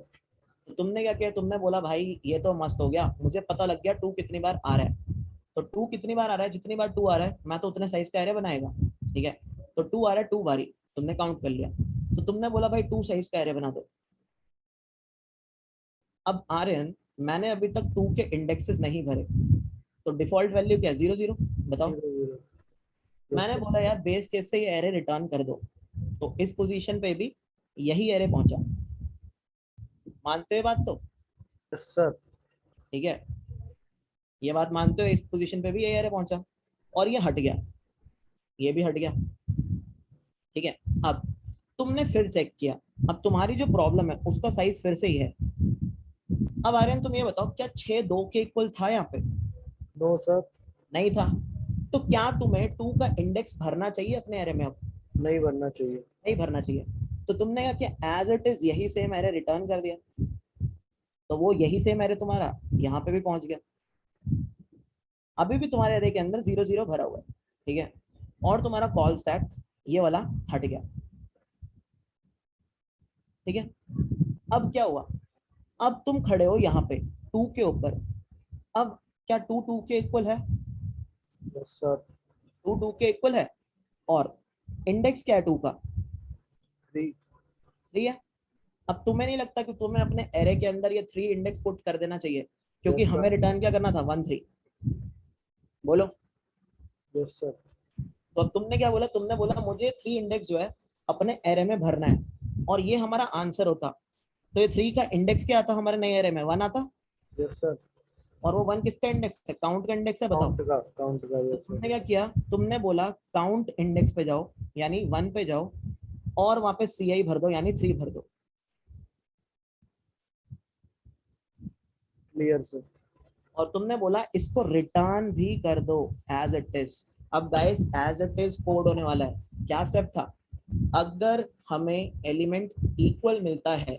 तो तुमने क्या किया, तुमने बोला भाई ये तो मस्त हो गया, मुझे पता लग गया 2 कितनी बार आ रहा है, तो 2 कितनी बार आ रहा है, जितनी बार 2 आ रहा है मैं तो उतने साइज का एरे बनाएगा, ठीक है। तो 2 आ रहा है 2 बारी, तुमने काउंट कर लिया, तो तुमने बोला भाई 2 साइज का एरे बना दो। अब आर्यन मैंने अभी तक 2 के इंडेक्सेस नहीं भरे, तो डिफॉल्ट वैल्यू क्या है, 0 0, बताओ। मैंने बोला यार बेस केस से ये एरे रिटर्न कर दो, तो इस पोजीशन पे भी यही एरे पहुंचा, मानते हो बात? तो यस सर। ठीक है, ये बात मानते हो, इस पोजीशन पे भी ये एरे पहुंचा और ये हट गया, ये भी हट गया, ठीक है। अब तुमने फिर चेक किया, अब तुम्हारी जो प्रॉब्लम है उसका साइज फिर से ही है। अब आर्यन तुम ये बताओ, क्या 6 2 के इक्वल था यहाँ पे? No sir. नहीं था। तो क्या तुम्हें 2 का इंडेक्स भरना चाहिए अपने एरे में? अब नहीं बनना चाहिए। नहीं भरना चाहिए, तो तुमने क्या किया, एज इट इज यही सेम एरे रिटर्न कर दिया, तो वो यही सेम एरे तुम्हारा यहाँ पे भी पहुंच गया, अभी भी तुम्हारे एरे के अंदर 0 0 भरा हुआ है, ठीक है। और तुम्हारा कॉल स्टैक ये वाला हट गया, ठीक है। अब क्या हुआ, अब तुम खड़े हो यहाँ पे 2 के ऊपर, अब क्या 2 2 के इक्वल है? Yes sir. 2 2 के इक्वल है, और इंडेक्स क्या है 2 का? 3। 3 है। अब तुम्हें नहीं लगता कि तुम्हें अपने एरे के अंदर ये 3 इंडेक्स पुट कर देना चाहिए, क्योंकि Yes, sir. हमें रिटर्न क्या करना था, 1 3, बोलो। Yes sir. तो अब तुमने क्या बोला, तुमने बोला मुझे 3 इंडेक्स जो है अपने एरे में भरना है और ये हमारा आंसर होता, तो ये 3 का इंडेक्स क्या आता हमारे नए एरे में? 1 आता। Yes sir. और वो 1 किसका इंडेक्स है? काउंट का इंडेक्स है। बताओ काउंट का तो यस तुमने सर। क्या किया? तुमने बोला काउंट इंडेक्स पे जाओ, यानी 1 पे जाओ और वहां पे CI भर दो, यानी 3 भर दो। Clear sir. और तुमने बोला इसको रिटर्न भी कर दो एज इट इज। अब guys as it is code होने वाला है। क्या स्टेप था? अगर हमें एलिमेंट इक्वल मिलता है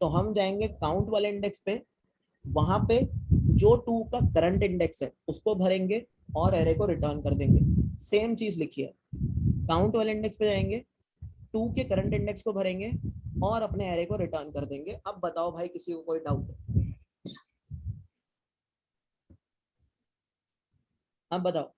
तो हम जाएंगे काउंट वाले इंडेक्स पे, वहां पे जो 2 का करंट इंडेक्स है उसको भरेंगे और एरे को रिटर्न कर देंगे। सेम चीज लिखी है, काउंट वाले इंडेक्स पे जाएंगे, 2 के करंट इंडेक्स को भरेंगे और अपने एरे को रिटर्न कर देंगे। अब बताओ भाई, किसी को कोई डाउट है? अब बताओ।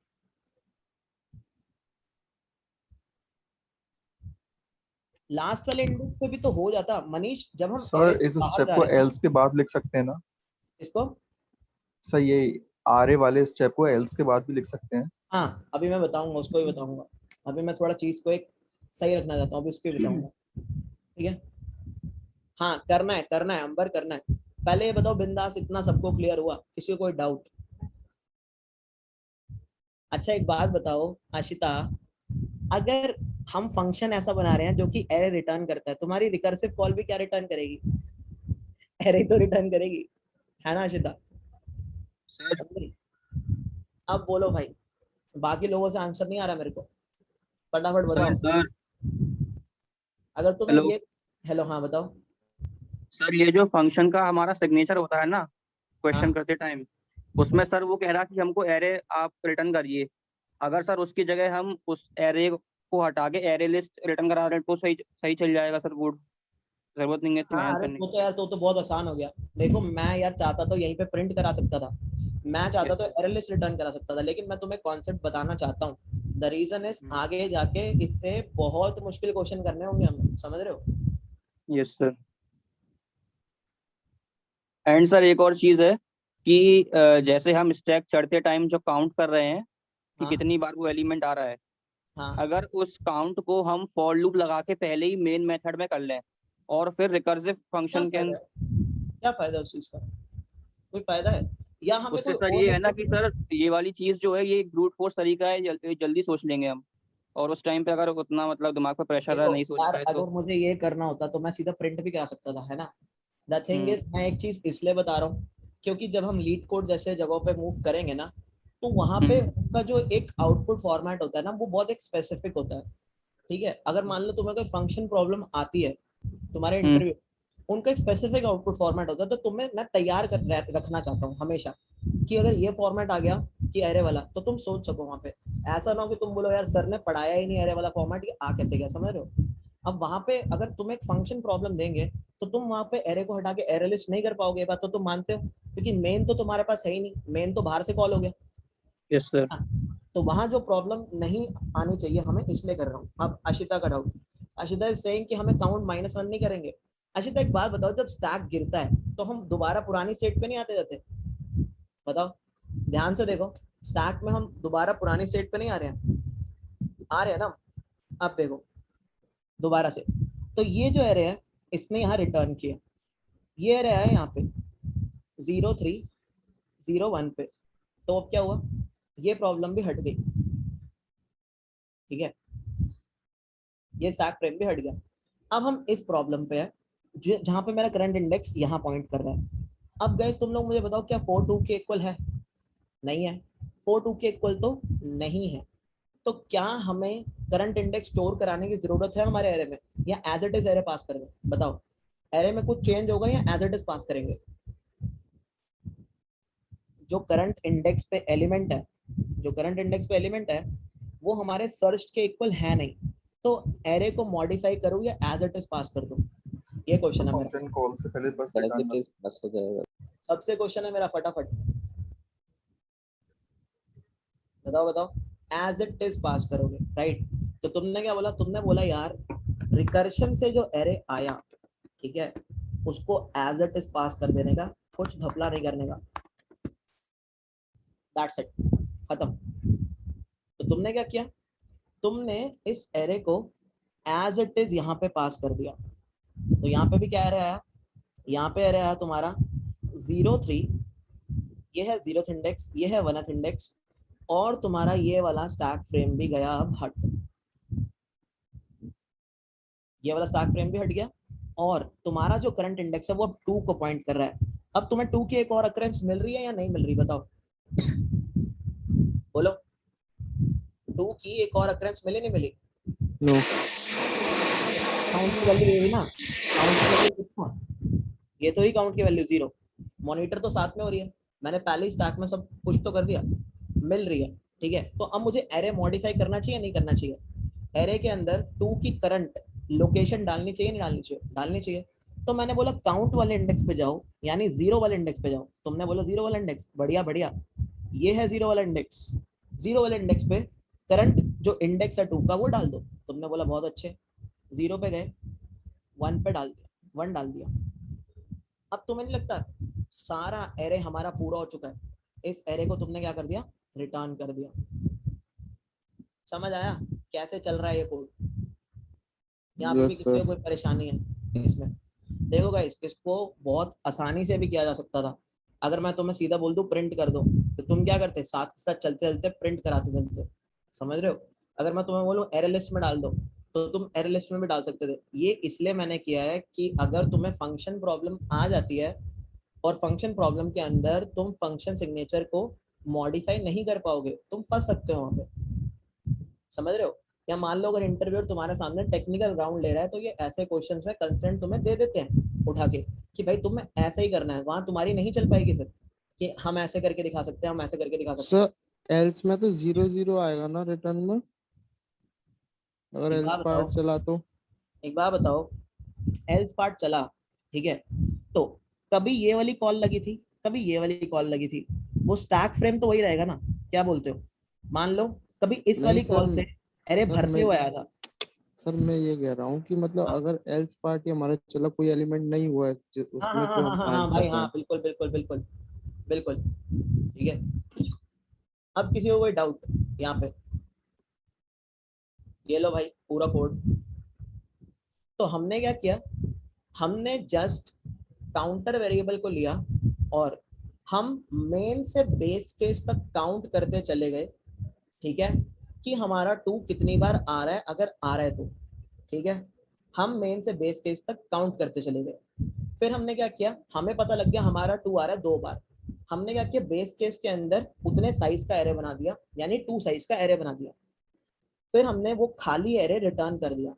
लास्ट वाले इंडेक्स पे भी तो हो जाता मनीष, जब हम सर एरे से इस बाहर स्टेप जा को रहे हैं। एल्स के बाद लिख सकते हैं ना? इसको सर ये आरे वाले स्टेप को एल्स के बाद भी लिख सकते हैं? हाँ, अभी मैं बताऊंगा, उसको भी बताऊंगा। अभी मैं थोड़ा चीज को एक सही रखना चाहता हूँ, अभी उसको भी बताऊंगा। ठीक है, हाँ करना है अंबर, करना है। पहले ये बताओ बिंदास, इतना सबको क्लियर हुआ? किसी को कोई डाउट? अच्छा एक बात बताओ आशिता, अगर हम फंक्शन ऐसा बना रहे हैं जो कि एरे रिटर्न करता है, तुम्हारी रिकर्सिव कॉल भी क्या रिटर्न करेगी? एरे तो रिटर्न करेगी, है ना आशिता? सर समझी? अब बोलो भाई, बाकी लोगों से आंसर नहीं आ रहा मेरे को, फटाफट बताओ। सर अगर तुम्हें हेलो ये, हेलो हाँ बताओ। सर, ये जो फंक्शन का हमारा सिग्नेचर होता है ना क्वेश्चन हाँ करते टाइम, उसमें सर वो कह रहा कि हमको एरे आप रिटर्न करिए। अगर सर उसकी जगह हम उस एरे को हटा के एरे लिस्ट रिटर्न करा दें तो सही सही चल जाएगा सर कोड। जरूरत नहीं है इतनी हाँ, मेहनत अरे करने तो की। यार तो बहुत आसान हो गया। देखो मैं यार चाहता तो यहीं पे प्रिंट करा सकता था, मैं चाहता यस तो सर। एरर लिस्ट रिटर्न करा सकता था, लेकिन मैं तुम्हें कॉन्सेप्ट बताना चाहता हूँ। द रीजन इज आगे जाके इससे बहुत मुश्किल क्वेश्चन करने होंगे हमें, समझ रहे हो? Yes sir. एंड सर एक और चीज है कि जैसे हम स्टैक चढ़ते टाइम जो काउंट कर रहे हैं कि हाँ कितनी बार वो एलिमेंट आ रहा है, हाँ, अगर उस काउंट को हम फॉर लूप लगा के पहले ही मेन मेथड में कर लें और फिर रिकर्सिव क्या फंक्शन के फायदा है? क्या फायदा है उस चीज का? कोई फायदा है? या हमें कोई उससे सर और ये है ना मतलब? कि सर ये वाली चीज जो है ये ब्रूट फोर्स तरीका है, जल्दी सोच लेंगे हम। और उस टाइम पे अगर उतना मतलब दिमाग पे प्रेशर है, देखो नहीं सोच यार, पाए तो। अगर मुझे ये करना होता तो मैं सीधा प्रिंट भी करा सकता था, है ना? द थिंग हम्म इज, मैं एक चीज इसलिए बता रहा हूँ क्योंकि जब हम लीड कोड जैसे जगहों पे मूव करेंगे ना, तो वहां पे हम्म उनका जो एक आउटपुट फॉर्मेट होता है ना, वो बहुत एक स्पेसिफिक होता है। ठीक है, अगर मान लो तुम्हें कोई फंक्शन प्रॉब्लम आती है तुम्हारे हम्म इंटरव्यू, उनका एक स्पेसिफिक आउटपुट फॉर्मेट होता है, तो तुम्हें मैं तैयार कर रखना चाहता हूँ हमेशा, कि अगर ये फॉर्मेट आ गया कि एरे वाला, तो तुम सोच सको वहां पे। ऐसा ना हो कि तुम बोलो यार सर ने पढ़ाया ही नहीं एरे वाला फॉर्मेट, ये आ कैसे गया, समझ रहे हो? अब वहां पे अगर तुम एक फंक्शन प्रॉब्लम देंगे तो तुम वहां पे एरे को हटा के एरे लिस्ट नहीं कर पाओगे, ये बात तो तुम मानते हो, क्योंकि मेन तो तुम्हारे पास है ही नहीं, मेन तो बाहर से कॉल हो गया। Yes sir. हाँ, तो वहां जो प्रॉब्लम नहीं आनी चाहिए हमें, इसलिए कर रहा हूँ। अब आशिता का डाउट, आशिता इज सेइंग कि हमें काउंट -1 नहीं करेंगे। आशिता एक बात बताओ, जब स्टैक गिरता है तो हम दोबारा पुरानी स्टेट पे नहीं आते जाते? बताओ, ध्यान से देखो, स्टैक में हम दोबारा पुरानी स्टेट पे नहीं आ रहे हैं? आ रहे हैं ना? अब देखो दोबारा से, तो ये जो एरे है इसने यहाँ रिटर्न किया, ये एरे है यहाँ पे 0301 पे, तो अब क्या हुआ? ये प्रॉब्लम भी हट गई। ठीक है, ये स्टैक फ्रेम भी हट गया। अब हम इस प्रॉब्लम पे है जहां पे मेरा करंट इंडेक्स यहाँ पॉइंट कर रहा है। अब गाइस तुम लोग मुझे बताओ, क्या 4 2 के इक्वल है? नहीं है। 4 2 के इक्वल तो नहीं है। तो क्या हमें करंट इंडेक्स स्टोर कराने की जरूरत है हमारे एरे में, या एज इट इज एरे पास कर दें? बताओ, एरे में कुछ चेंज होगा या एज इट इज पास करेंगे? जो करंट इंडेक्स पे एलिमेंट है, जो करंट इंडेक्स पे एलिमेंट है, वो हमारे सर्च के इक्वल है नहीं, तो एरे को मॉडिफाई करूँ या एज इट इज पास कर दूं? ये क्वेश्चन है मेरा। फंक्शन कॉल से पहले बस as return it is pass हो जाएगा। सबसे क्वेश्चन है मेरा, फटाफट बताओ बताओ। एज इट इज पास करोगे, राइट? तो तुमने क्या बोला? तुमने बोला यार रिकर्शन से जो एरे आया, ठीक है, उसको एज इट इज पास कर देने का, कुछ घपला नहीं करने का, दैट्स इट, खत्म। तो तुमने क्या किया? तुमने इस एरे को एज इट इज यहाँ पे पास कर दिया। तो यहाँ पे भी क्या एरे आया, यहाँ पे एरे आया तुम्हारा 0 3, ये है 0th इंडेक्स, ये है 1th इंडेक्स, और तुम्हारा ये वाला स्टैक फ्रेम भी गया अब हट, ये वाला स्टैक फ्रेम भी हट गया, और तुम्हारा जो करंट इंडेक्स है वो अब 2 को पॉइंट कर रहा है। अब तुम्हें 2 की एक और अक्रेंस मिल रही है या नहीं मिल रही, बताओ बोलो। 2 की एक और अक्रेंस मिली नहीं मिली? नो। काउंट की वैल्यू यही ना, काउंट की वैल्यू कितना, ये तो ही काउंट की वैल्यू 0, मॉनिटर तो साथ में हो रही है, मैंने पहले ही स्टैक में सब कुछ तो कर दिया, मिल रही है, ठीक है। तो अब मुझे एरे मॉडिफाई करना चाहिए नहीं करना चाहिए? एरे के अंदर 2 की करंट लोकेशन डालनी चाहिए नहीं डालनी चाहिए? डालनी चाहिए। तो मैंने बोला काउंट वाले इंडेक्स पे जाओ, यानी 0 वाले इंडेक्स पे जाओ। तुमने बोला 0 वाला इंडेक्स, बढ़िया बढ़िया, ये है 0 वाला इंडेक्स। 0 वाले इंडेक्स पे करंट जो इंडेक्स है 2 का वो डाल दो। तुमने बोला बहुत अच्छे, 0 पे गए, 1 पे डाल दिया, 1 डाल दिया। अब तुम्हें नहीं लगता सारा एरे हमारा पूरा हो चुका है? इस एरे को तुमने क्या कर दिया, रिटर्न कर दिया। समझ आया कैसे चल रहा है ये कोड? यहाँ पे भी किसी को कोई परेशानी है इसमें? देखो गाइस, इसको बहुत आसानी से भी किया जा सकता था। अगर मैं तुम्हें सीधा बोल दूं प्रिंट कर दो, तो तुम क्या करते, साथ साथ चलते चलते प्रिंट कराते चलते, समझ रहे हो? अगर मैं तुम्हें बोलूं एरे लिस्ट में डाल दो, तो तुम एरे लिस्ट में भी डाल सकते थे। ये इसलिए मैंने किया है कि अगर तुम्हें फंक्शन प्रॉब्लम आ जाती है और फंक्शन प्रॉब्लम के अंदर तुम फंक्शन सिग्नेचर को मॉडिफाई नहीं कर पाओगे, तुम फंस सकते हो वहां पे, समझ रहे हो? या मान लो अगर इंटरव्यूअर तुम्हारे सामने टेक्निकल राउंड ले रहा है, तो ये ऐसे क्वेश्चंस में कंस्ट्रेंट तुम्हें दे देते हैं उठा के कि भाई तुम्हें ऐसे ही करना है, वहां तुम्हारी नहीं चल पाएगी फिर कि हम ऐसे करके दिखा सकते हैं, हम ऐसे करके दिखा सकते हैं। सर एल्स में तो 0 0 आएगा ना रिटर्न में, अगर एक एल्स बात पार्ट बताओ, चला तो? एक बार बताओ, एल्स पार्ट चला, ठीक है, तो कभी ये वाली कॉल लगी थी, कभी ये वाली कॉल लगी थी, वो स्टैक फ्रेम तो वही रहेगा ना? क्या बोलते हो? मान लो कभी इस नहीं वाली सर, कॉल से एरे सर भरते मैं हुए आया था। सर मैं ये कह रहा हूँ कि मतलब हाँ अगर एल्स पार्ट हमारा चला, कोई एलिमेंट नहीं हुआ है हाँ हाँ उसमें हाँ जो हाँ हम हाँ फाइंड हाँ कर भाई, रहे हाँ हैं। बिल्कुल बिल्कुल बिल्कुल बिल्कुल, ठीक है। अब किसी को कोई डाउट यहाँ पे? ये लो भाई पूरा कोड। तो हमने क्या किया, हमने जस्ट काउंटर वेरिएबल को लिया और हम मेन से बेस केस तक काउंट करते चले गए, ठीक है, कि हमारा 2 कितनी बार आ रहा है, अगर आ रहा है तो, ठीक है। हम मेन से बेस केस तक काउंट करते चले गए। फिर हमने क्या किया, हमें पता लग गया हमारा 2 आ रहा है 2 बार। हमने क्या किया, बेस केस के अंदर उतने साइज का एरे बना दिया, यानी 2 साइज का एरे बना दिया। फिर हमने वो खाली एरे रिटर्न कर दिया,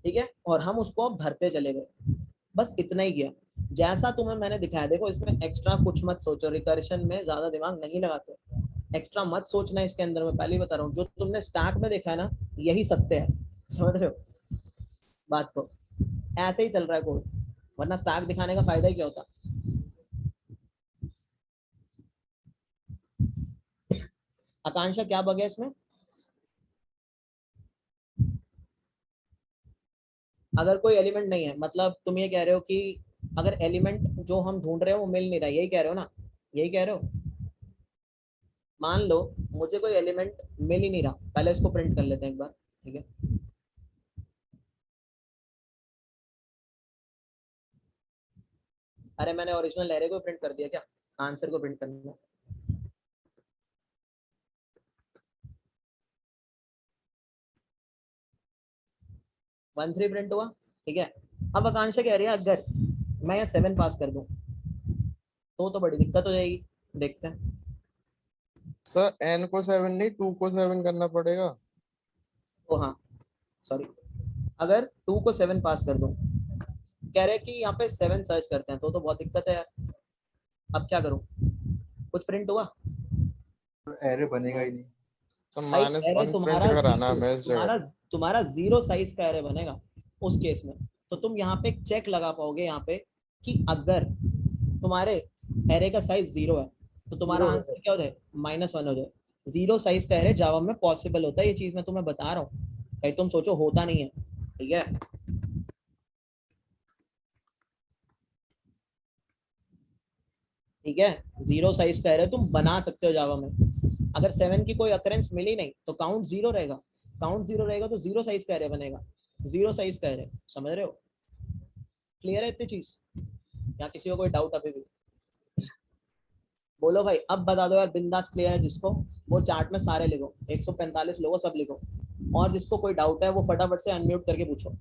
ठीक है, और हम उसको भरते चले गए। बस इतना ही किया जैसा तुम्हें मैंने दिखाया। देखो इसमें एक्स्ट्रा कुछ मत सोचो, रिकर्शन में ज्यादा दिमाग नहीं लगाते, एक्स्ट्रा मत सोचना इसके अंदर। मैं पहले ही बता रहा हूँ, जो तुमने स्टैक में देखा है ना, यही सत्य है, समझ रहे हो बात को? ऐसे ही चल रहा है कोड, वरना स्टैक दिखाने का फायदा ही क्या होता? आकांक्षा क्या बग है इसमें? अगर कोई एलिमेंट नहीं है, मतलब तुम ये कह रहे हो कि अगर एलिमेंट जो हम ढूंढ रहे हो वो मिल नहीं रहा, यही कह रहे हो ना? यही कह रहे हो? मान लो मुझे कोई एलिमेंट मिल ही नहीं रहा, पहले इसको प्रिंट कर लेते हैं एक बार, ठीक है। अरे मैंने ओरिजिनल एरे को प्रिंट कर दिया क्या? आंसर को प्रिंट करना है। 1 3 प्रिंट हुआ, ठीक है। अब आकांक्षा कह रही है अगर मैं यहाँ 7 पास कर दूं तो बड़ी दिक्कत हो जाएगी, देखते हैं। सर n को 7 नहीं 2 को 7 करना पड़ेगा। तो हाँ सॉरी, अगर 2 को 7 पास कर दूं, कह रहे कि यहाँ पे 7 सर्च करते हैं, तो बहुत दिक्कत है यार। अब क्या करूं? कुछ प्रिंट हुआ? एरे बनेगा ही नहीं। तो भाई -1 एरे प्रिंट कराना है हमें इस जगह। तुम्हारा 0 साइज का एरे बनेगा उस केस में। तो तुम यहाँ पे चेक लगा पाओगे यहाँ पे कि अगर तुम्हारे एरे का साइज 0 है तो तुम्हारा आंसर क्या हो जाए, -1 हो जाए। 0 साइज का एरे जावा में पॉसिबल होता है, ये चीज मैं तुम्हें बता रहा हूँ, कहीं तुम सोचो होता नहीं है, ठीक है। ठीक है, 0 साइज का एरे तुम बना सकते हो जावा में। अगर 7 की कोई अकरेंस मिली नहीं तो काउंट 0 रहेगा, काउंट 0 रहेगा तो 0 साइज का एरे बनेगा। जीरो साइज का एरे, समझ रहे हो? क्लियर है इतनी चीज? या किसी को कोई डाउट अभी भी? बोलो भाई, अब बता दो यार, बिंदास क्लियर है जिसको, वो चार्ट में सारे लिखो, 145 लोगों सब लिखो, और जिसको कोई डाउट है वो फटाफट से अनम्यूट करके पूछो।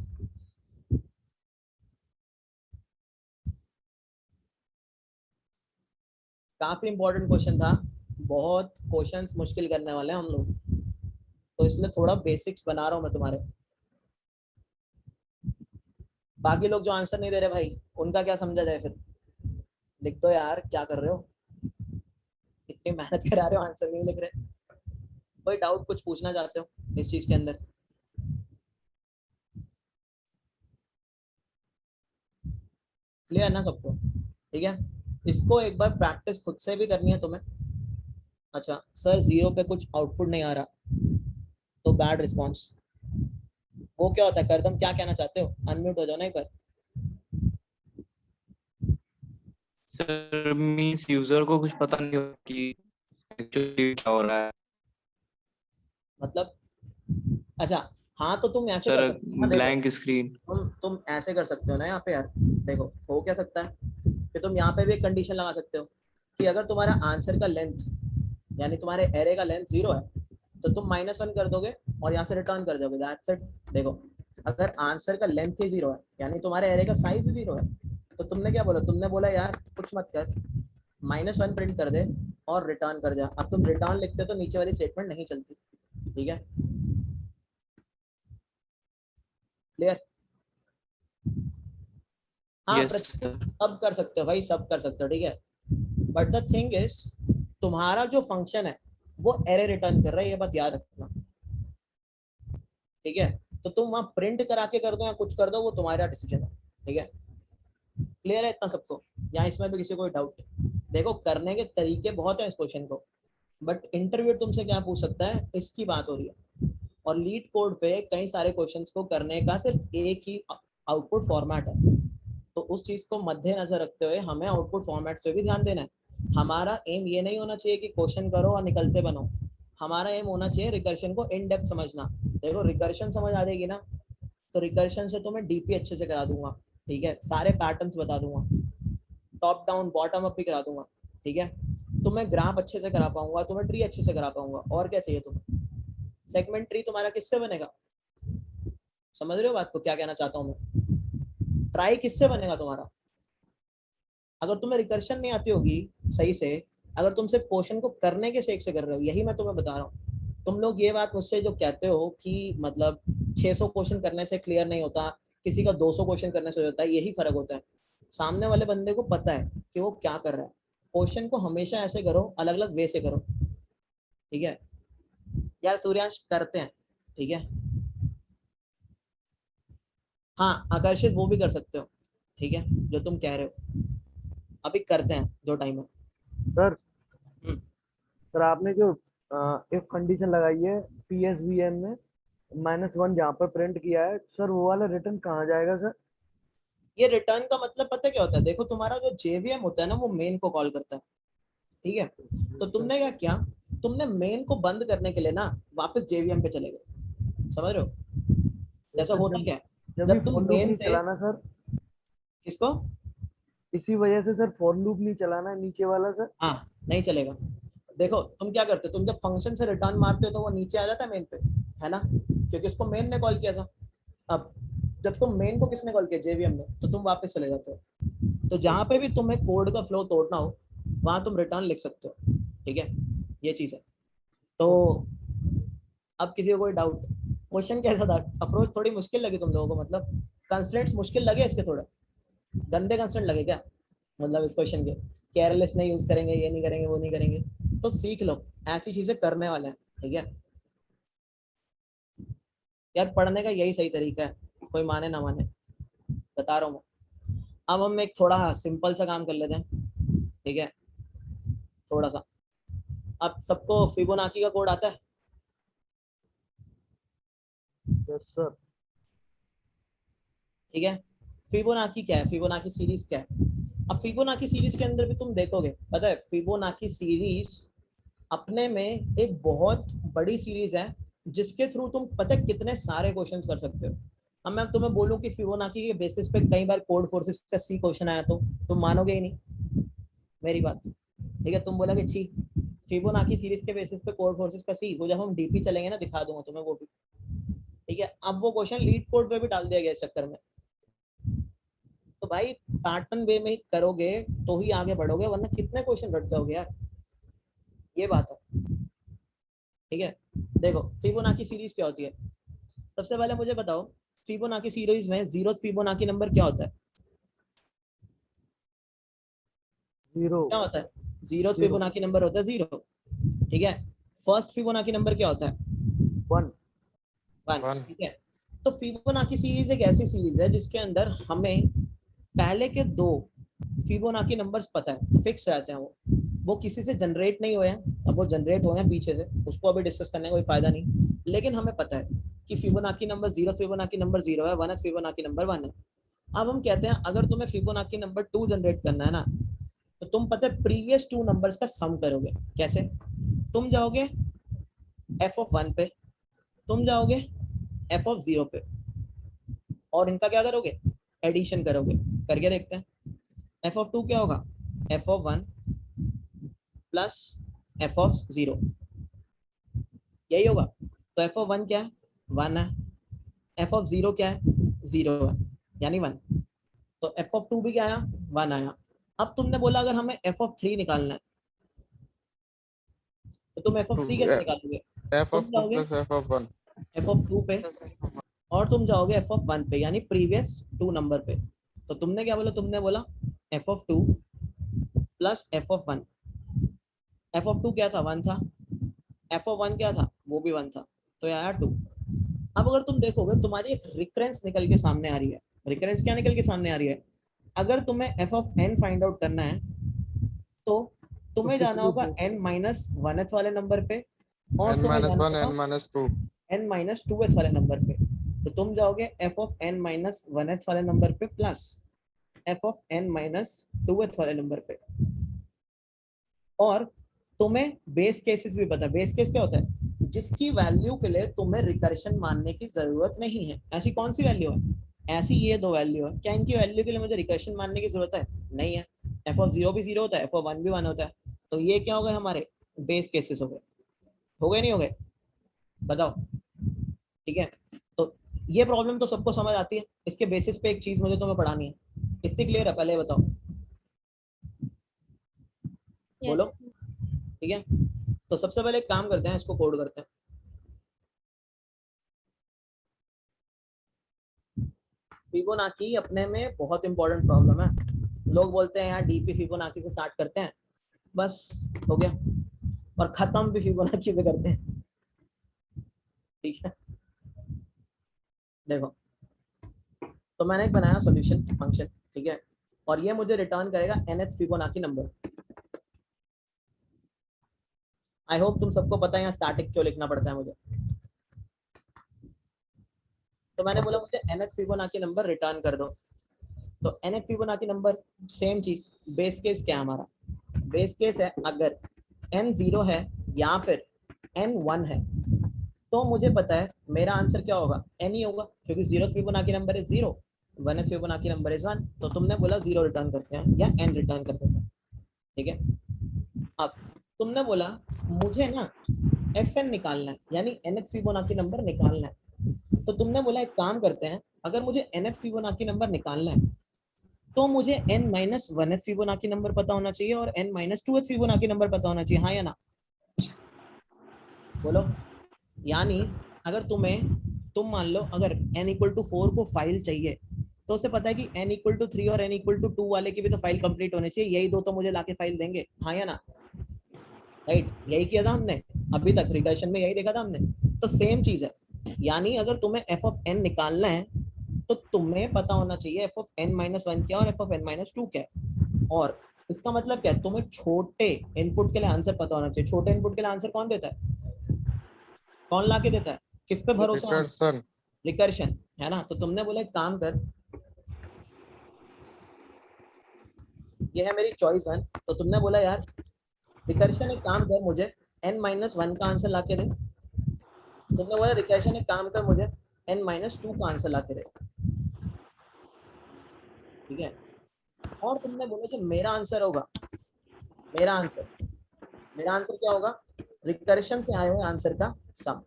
काफी इंपॉर्टेंट क्वेश्चन था, बहुत क्वेश्चंस मुश्किल करने वाले हैं हम लोग, तो इसलिए थोड़ा बेसिक्स बना रहा हूँ मैं तुम्हारे। बाकी लोग जो आंसर नहीं दे रहे भाई, उनका क्या समझा जाए फिर? लिख दो यार, क्या कर रहे हो, इतनी मेहनत करा रहे हो, आंसर नहीं लिख रहे। कोई डाउट कुछ पूछना चाहते हो इस चीज के अंदर? क्लियर है ना सबको? ठीक है, इसको एक बार प्रैक्टिस खुद से भी करनी है तुम्हें। अच्छा सर, जीरो पे कुछ आउटपुट नहीं आ रहा, तो बैड रिस्पॉन्स, वो क्या होता है? करदम क्या कहना चाहते हो? अनम्यूट हो जाओ ना एक बार। सर मींस यूजर को कुछ पता नहीं होता कि एक्चुअली क्या हो रहा है। मतलब अच्छा, हाँ तो तुम ऐसे कर सर सकते हो ना, देखो, ब्लैंक स्क्रीन। तुम ऐसे कर सकते हो ना यहाँ पे यार, देखो हो क्या सकता है कि तुम यहाँ पे भी एक कंडीशन लगा सकते हो कि अगर तुम्हारा आंसर का लेंथ, यानी तुम्हारे एरे का लेंथ 0 है, तो तुम -1 कर दोगे और यहाँ से रिटर्न कर दोगे, दैट्स इट। देखो, अगर आंसर का लेंथ ही 0 है, यानी तुम्हारे एरे का साइज 0 है, तो तुमने क्या बोला? तुमने बोला यार कुछ मत कर, -1 प्रिंट कर दे और रिटर्न कर जा। अब तुम रिटर्न लिखते तो नीचे वाली स्टेटमेंट नहीं चलती, ठीक है? क्लियर? हाँ, यस सर। सब कर सकते हो भाई, सब कर सकते हो, ठीक है। बट द थिंग इज, तुम्हारा जो फंक्शन है वो एरे रिटर्न कर रहा है, ये बात याद रखना, ठीक है? तो तुम वहां प्रिंट करा के कर दो या कुछ कर दो, वो तुम्हारा डिसीजन है, ठीक है? क्लियर है इतना सबको? या इसमें भी किसी को डाउट? देखो, करने के तरीके बहुत है इस क्वेश्चन को, बट इंटरव्यू तुमसे क्या पूछ सकता है, इसकी बात हो रही है। और लीड कोड पे कई सारे क्वेश्चंस को करने का सिर्फ एक ही आउटपुट फॉर्मेट है, तो उस चीज को मद्देनजर रखते हुए हमें आउटपुट फॉर्मेट पे भी ध्यान देना है। हमारा एम ये नहीं होना चाहिए कि क्वेश्चन करो और निकलते बनो, हमारा एम होना चाहिए रिकर्शन को इन डेप्थ समझना। देखो, रिकर्शन समझ आ जाएगी ना, तो रिकर्शन से तो मैं डीपी अच्छे से करा दूंगा, ठीक है? सारे पैटर्न्स बता दूंगा, टॉप डाउन बॉटम अप भी करा दूंगा, ठीक है? तो मैं ग्राफ अच्छे से करा पाऊंगा, तुम्हें ट्री अच्छे से करा पाऊंगा, और क्या चाहिए तुम्हें? सेगमेंट ट्री तुम्हारा किससे बनेगा? समझ रहे हो बात को, क्या कहना चाहता हूँ मैं? ट्राई किससे बनेगा तुम्हारा? अगर तुम्हें रिकर्शन नहीं आती होगी सही से, अगर तुम सिर्फ क्वेश्चन को करने के शेक से कर रहे हो, यही मैं तुम्हें बता रहा हूँ। तुम लोग ये बात मुझसे जो कहते हो कि मतलब 600 क्वेश्चन करने से क्लियर नहीं होता, किसी का 200 क्वेश्चन करने से होता है, यही फर्क होता है। सामने वाले बंदे को पता है कि वो क्या कर रहा है। क्वेश्चन को हमेशा ऐसे करो, अलग अलग वे से करो, ठीक है यार? सूर्यांश करते हैं, ठीक है? हाँ आकर्षित, वो भी कर सकते हो, ठीक है, जो तुम कह रहे हो। अभी करते हैं जो टाइम है। सर हम्म। सर आपने जो इफ कंडीशन लगाई है PSVM में -1 जहाँ पर प्रिंट किया है, सर वो वाला रिटर्न कहाँ जाएगा सर? ये रिटर्न का मतलब पता क्या होता है? देखो, तुम्हारा जो JVM होता है ना, वो मेन को कॉल करता है, ठीक है? तो तुमने क्या किया, तुमने मेन को बंद करने के लिए ना वापस JVM पे चले गए, समझ रहे हो? जैसा होता क्या है, जब जब तुम फॉर लूप मेन नहीं से चलाना सर, किसको, इसी वजह से सर फॉर लूप नहीं चलाना है नीचे वाला सर। हाँ नहीं चलेगा। देखो तुम क्या करते हो, तुम जब फंक्शन से रिटर्न मारते हो तो वो नीचे आ जाता है मेन पे, है ना? क्योंकि उसको मेन ने कॉल किया था। अब जब तुम मेन को किसने कॉल किया? JVM ने, तो तुम वापस चले जाते हो। तो जहां पे भी तुम्हें कोड का फ्लो तोड़ना हो, वहां तुम रिटर्न लिख सकते हो, ठीक है? ये चीज है। तो अब किसी को कोई डाउट? क्वेश्चन कैसा था? अप्रोच थोड़ी मुश्किल लगी तुम लोगों को? मतलब कंस्ट्रेंट्स मुश्किल लगे इसके? थोड़े गंदे कंस्ट्रेंट लगे क्या मतलब इस क्वेश्चन के? केयरलेस नहीं यूज करेंगे, ये नहीं करेंगे, वो नहीं करेंगे, तो सीख लो, ऐसी चीजें करने वाले हैं, ठीक है यार? पढ़ने का यही सही तरीका है, कोई माने ना माने, बता रहा हूँ मैं। अब हम एक थोड़ा सिंपल सा काम कर लेते हैं, ठीक है? थोड़ा सा, अब सबको फिबोनाची का कोड आता है? Yes sir. ठीक है, फिबोनाची क्या है, फिबोनाची सीरीज क्या है? अब फिबोनाची सीरीज के अंदर भी तुम देखोगे, पता है फिबोनाची सीरीज अपने में एक बहुत बड़ी सीरीज है, जिसके थ्रू तुम पता है कितने सारे क्वेश्चंस कर सकते हो। अब मैं तुम्हें बोलूं कि फिबोनाची के बेसिस पे कई बार कोड फोर्सेस का सी क्वेश्चन आया तो तुम मानोगे ही नहीं मेरी बात, ठीक है? तुम बोलोगे छी, फिबोनाची सीरीज के बेसिस पे कोड फोर्सेस का सी, वो जब हम डीपी चलेंगे ना दिखा दूंगा तुम्हें वो भी, ठीक है? अब वो क्वेश्चन लीड कोड पे भी डाल दिया गया इस चक्कर में। तो भाई पैटर्न वे में ही करोगे तो ही आगे बढ़ोगे, वरना कितने क्वेश्चन रट जाओगे यार, ये बात है, ठीक है? देखो फिबोनाची सीरीज क्या होती है, सबसे पहले मुझे बताओ फिबोनाची सीरीज में जीरो फिबोनाची नंबर क्या होता है? जीरो। क्या होता है? जीरो फिबोनाची नंबर होता है जीरो, ठीक है? फर्स्ट फिबोनाची नंबर क्या होता है? 1। वन, ठीक है? तो फिबोनाची सीरीज एक ऐसी सीरीज है जिसके अंदर हमें पहले के 2 फिबोनाची नंबर्स पता है, फिक्स रहते हैं, वो किसी से जनरेट नहीं हुए हैं, अब वो जनरेट हुए हैं पीछे से, उसको अभी डिस्कस करने का कोई फायदा नहीं, लेकिन हमें पता है कि फिबोनाची नंबर 0 फिबोनाची नंबर 0 है, 1 फिबोनाची नंबर 1 है। अब हम कहते हैं अगर तुम्हें फिबोनाची नंबर 2 जनरेट करना है ना, तो तुम पता है प्रीवियस 2 नंबर्स का सम करोगे। कैसे? तुम जाओगे f(1) पे, तुम जाओगे f(0) पे, और इनका क्या करोगे? एडिशन करोगे। करके देखते हैं। f(2) क्या होगा? f(1) प्लस f(0), यही होगा। तो f(1) क्या है? 1 है। f(0) क्या है? 0 है, यानी 1। तो f(2) भी क्या आया? 1 आया। अब तुमने बोला अगर हमें f(3) निकालना है, तो तुम f(3) कैसे निकालोगे? तुम जाओगे f(2) पे और तुम जाओगे f(1) पे, यानी प्रीवियस 2 नंबर पे। तो तुमने क्या बोला? तुमने बोला f(2) प्लस f(1). f(2) क्या था? 1 था। f(1) क्या था? वो भी 1 था, तो आया 2। अब अगर तुम देखोगे तुम्हारी एक रिकरेंस निकल के सामने आ रही है। रिकरेंस क्या निकल के सामने आ रही है? अगर तुम्हें f(n) फाइंड आउट करना है तो तुम्हें जाना होगा n-1th वाले नंबर पे, और तुम्हें जाना होगा n-2th वाले नंबर पे। तो तुम जाओगे f(n-1th) वाले नंबर पे प्लस f(n-2th) वाले नंबर पे। और तुम्हें बेस केसेस भी पता है। बेस केस क्या होता है? जिसकी वैल्यू के लिए तुम्हें रिकर्शन मानने की जरूरत नहीं है। ऐसी कौन सी वैल्यू है? ऐसी ये 2 वैल्यू है। क्या इनकी वैल्यू के लिए मुझे रिकर्शन मानने की जरूरत है? नहीं है। f(0) भी 0 होता है, f(1) भी 1 होता है। तो ये क्या हो गए? हमारे बेस केसेस हो गए। हो गए नहीं हो गए? बताओ, ठीक है? तो ये प्रॉब्लम तो सबको समझ आती है। इसके बेसिस पे एक चीज मुझे तुम्हें पढ़ानी है। इतनी क्लियर है? पहले बताओ, बोलो, ठीक है? तो सबसे पहले एक काम करते हैं, इसको कोड करते हैं। फिबोनाची अपने में बहुत इंपॉर्टेंट प्रॉब्लम है। लोग बोलते हैं यार डीपी फिबोनाची से स्टार्ट करते हैं, बस हो गया, और खत्म भी फिबोनाची पे करते हैं, ठीक है? देखो, तो मैंने एक बनाया सॉल्यूशन फंक्शन, ठीक है? और ये मुझे रिटर्न करेगा nth Fibonacci number. I hope तुम सबको पता है यहाँ स्टैटिक क्यों लिखना पड़ता है मुझे। तो मैंने बोला मुझे nth फिबोनाची नंबर रिटर्न कर दो। तो nth फिबोनाची नंबर, सेम चीज, बेस केस क्या है हमारा? बेस केस है अगर n 0 है या फिर n 1 है, तो मुझे पता है मेरा आंसर क्या होगा? n ही होगा, क्योंकि 0th Fibonacci number is 0, 1th Fibonacci number is 1। तो तुमने बोला 0 रिटर्न करते हैं या n रिटर्न कर देते हैं, ठीक है? अब तुमने बोला मुझे ना fn निकालना है, यानी nth फिबोनाची नंबर निकालना है। तो तुमने बोला एक काम करते हैं, अगर मुझे nth फिबोनाची नंबर निकालना है तो मुझे n-1th फिबोनाची नंबर पता होना चाहिए और n-2th फिबोनाची नंबर पता होना चाहिए, हाँ या ना? बोलो। यानी अगर तुम मान लो अगर n=4 को फाइल चाहिए, तो उसे पता है कि n=3 और n=2 वाले की भी तो फाइल कंप्लीट होनी चाहिए, यही 2 तो मुझे लाके फाइल देंगे, हाँ या ना? राइट, यही किया था हमने अभी तक, रिकर्शन में यही देखा था हमने। तो सेम चीज है, यानी अगर तुम्हें f(n) निकालना है तो तुम्हें पता होना चाहिए f(n-1) क्या और f(n-2) क्या है। और इसका मतलब क्या है? तुम्हें छोटे इनपुट के लिए आंसर पता होना चाहिए। छोटे इनपुट के लिए आंसर कौन देता है? कौन ला के देता है? किस पे भरोसा? रिकर्शन, है ना? तो तुमने बोला एक काम कर, ये है मेरी चॉइस 1। तो तुमने बोला यार रिकर्शन एक काम कर, मुझे n-1 का आंसर ला के दे। तुमने बोला रिकर्शन एक काम कर, मुझे n-2 का आंसर ला के देगा, ठीक है। और तुमने बोला कि मेरा आंसर होगा, मेरा आंसर क्या होगा, रिकर्शन से आए हुए आंसर का सम।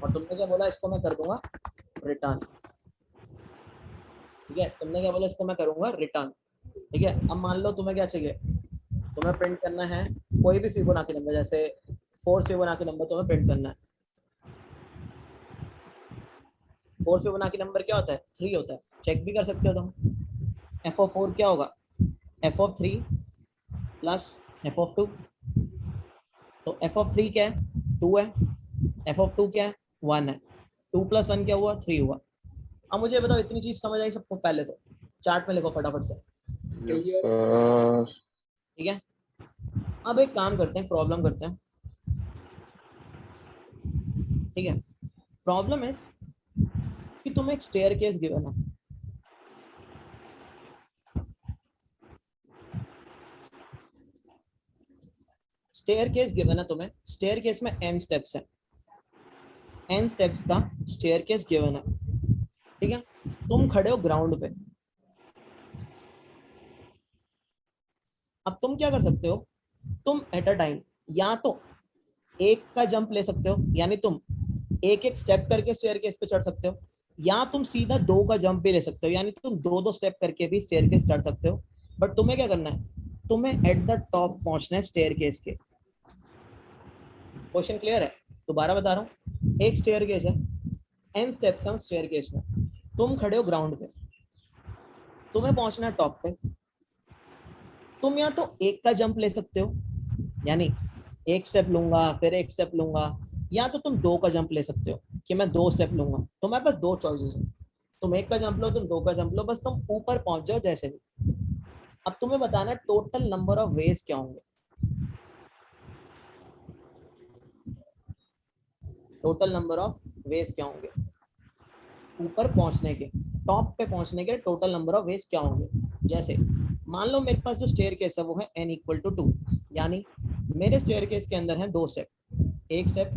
और तुमने क्या बोला, इसको मैं कर दूंगा रिटर्न, ठीक है। तुमने क्या बोला, इसको मैं करूंगा रिटर्न, ठीक है। अब मान लो तुम्हें क्या चाहिए, तुम्हें प्रिंट करना है कोई भी फिबोनाची नंबर, जैसे 4 फिबोनाची नंबर तुम्हें प्रिंट करना है। 4 फिबोनाची नंबर क्या होता है, 3 होता है, चेक भी कर सकते हो तुम। f(4) क्या होगा, f(3) प्लस f(2), तो f(3) क्या है, 2 है, f(2) क्या है, 1 है, 2 + 1 क्या हुआ, 3 हुआ। अब मुझे बताओ, इतनी चीज समझ आई सबको, पहले तो चार्ट में लिखो फटाफट से, यस सर। ठीक है। अब एक काम करते हैं, प्रॉब्लम करते हैं, ठीक है। प्रॉब्लम इज कि तुम्हें एक स्टेयरकेस गिवन है, स्टेयरकेस गिवन है तुम्हें, स्टेयरकेस में n स्टेप्स हैं, n स्टेप्स का स्टेयरकेस गिवन है, ठीक है। तुम खड़े हो ग्राउंड पे, अब तुम क्या कर सकते हो, तुम एट अ टाइम या तो एक का जंप ले सकते हो, यानी तुम एक एक स्टेप करके स्टेयरकेस पे चढ़ सकते हो, या तुम सीधा 2 का जंप भी ले सकते हो, यानी तुम 2-2 स्टेप करके भी स्टेयरकेस चढ़ सकते हो। बट तुम्हें क्या करना है, तुम्हें एट द टॉप पहुंचना है स्टेयरकेस के। क्वेश्चन क्लियर है, दोबारा बता रहा हूँ, एक स्टेयरकेस है, n स्टेप्स हैं स्टेयरकेस में, तुम खड़े हो ग्राउंड पे, तुम्हें पहुंचना है टॉप पे। तुम या तो एक का जंप ले सकते हो, यानी एक स्टेप लूंगा फिर एक स्टेप लूंगा, या तो तुम 2 का जंप ले सकते हो कि मैं 2 स्टेप लूंगा। तुम्हारे पास 2 चॉइसेस है, तुम एक का जंप लो, तुम 2 का जंप लो, बस तुम ऊपर पहुंच जाओ जैसे भी। अब तुम्हें बताना है टोटल नंबर ऑफ वेज क्या होंगे, टोटल नंबर ऑफ वेज क्या होंगे ऊपर पहुंचने के, टॉप पे पहुंचने के टोटल नंबर ऑफ वेज क्या होंगे। जैसे मान लो मेरे पास जो स्टेयरकेस है वो है n = 2, यानी मेरे स्टेयरकेस के अंदर है 2 स्टेप, एक स्टेप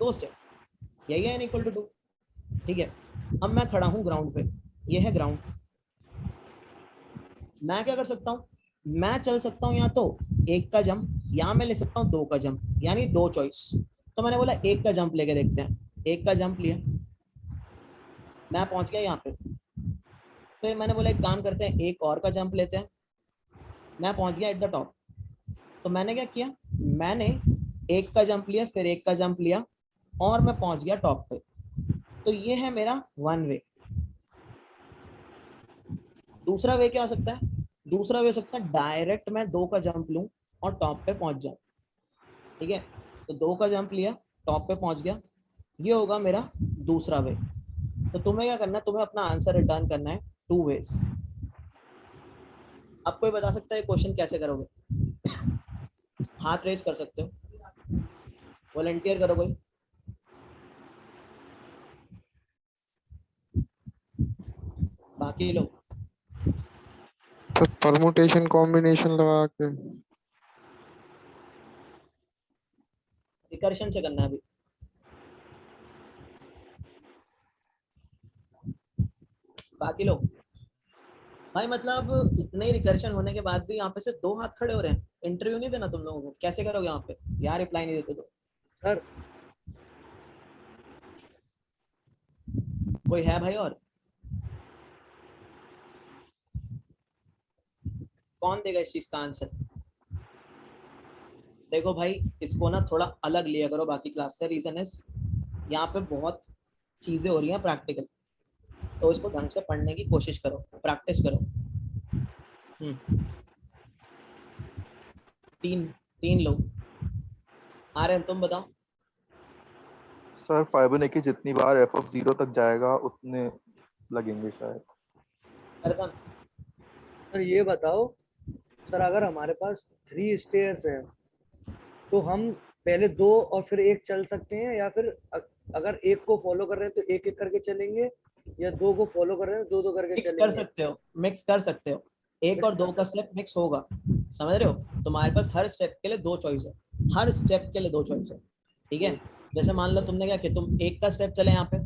2 स्टेप, यही है n = 2, ठीक है। अब मैं खड़ा हूं ग्राउंड पे, ये है ग्राउंड, मैं क्या कर सकता हूँ, मैं चल सकता हूँ या तो एक का जंप, या मैं ले सकता हूँ 2 का जंप, यानी 2 चॉइस। तो मैंने बोला एक का जंप लेके देखते हैं, एक का जंप लिया, मैं पहुंच गया यहाँ पे। फिर मैंने बोला एक काम करते हैं, एक और का जंप लेते हैं, मैं पहुंच गया एट द टॉप। तो मैंने क्या किया, मैंने एक का जंप लिया, फिर एक का जंप लिया, और मैं पहुंच गया टॉप पे। तो ये है मेरा 1 वे। दूसरा वे क्या हो सकता है, दूसरा वे हो सकता है डायरेक्ट मैं 2 का जंप लूं और टॉप पे पहुंच जाऊं, ठीक है। तो 2 का जंप लिया, टॉप पे पहुंच गया, ये होगा मेरा दूसरा वे। तो तुम्हें क्या करना है, तुम्हें अपना आंसर रिटर्न करना है 2 वेज। अब कोई बता सकता है क्वेश्चन कैसे करोगे, हाथ रेज कर सकते हो, वॉलंटियर करो कोई। बाकी लोग तो परमुटेशन कॉम्बिनेशन लगा के रिकर्शन से करना है अभी। बाकी लोग भाई, मतलब इतने ही रिकर्शन होने के बाद भी यहाँ पे से 2 हाथ खड़े हो रहे हैं, इंटरव्यू नहीं देना तुम लोगों को, कैसे करोगे यहाँ पे, यार रिप्लाई नहीं देते तो। सर कोई है भाई और, कौन देगा इस चीज का आंसर। देखो भाई, इसको ना थोड़ा अलग लिया करो बाकी क्लास से, रीजन इज यहाँ पे बहुत चीजें हो रही हैं प्रैक्टिकल, तो इसको ढंग से पढ़ने की कोशिश करो, प्रैक्टिस करो। 3 लोग आ रहे हैं, तुम बताओ। सर फिबोनाची जितनी बार f(0) तक जाएगा उतने लगेंगे शायद। अरदम, सर ये बताओ, सर अगर हमारे पास 3 स्टेयर्स हैं तो हम पहले 2 और फिर 1 चल सकते हैं, या फिर अगर एक को फॉलो कर रहे हैं तो एक एक करके चलेंगे, या 2 को फॉलो कर रहे हैं 2-2 करके मिक्स कर चलेंगे। सकते हो, मिक्स कर सकते हो, 1 और 2 का स्टेप मिक्स होगा, समझ रहे हो। तुम्हारे पास हर स्टेप के लिए 2 चॉइस है, हर स्टेप के लिए 2 चॉइस है, ठीक है। जैसे मान लो तुमने क्या किया, तुम 1 का स्टेप चले यहाँ पे,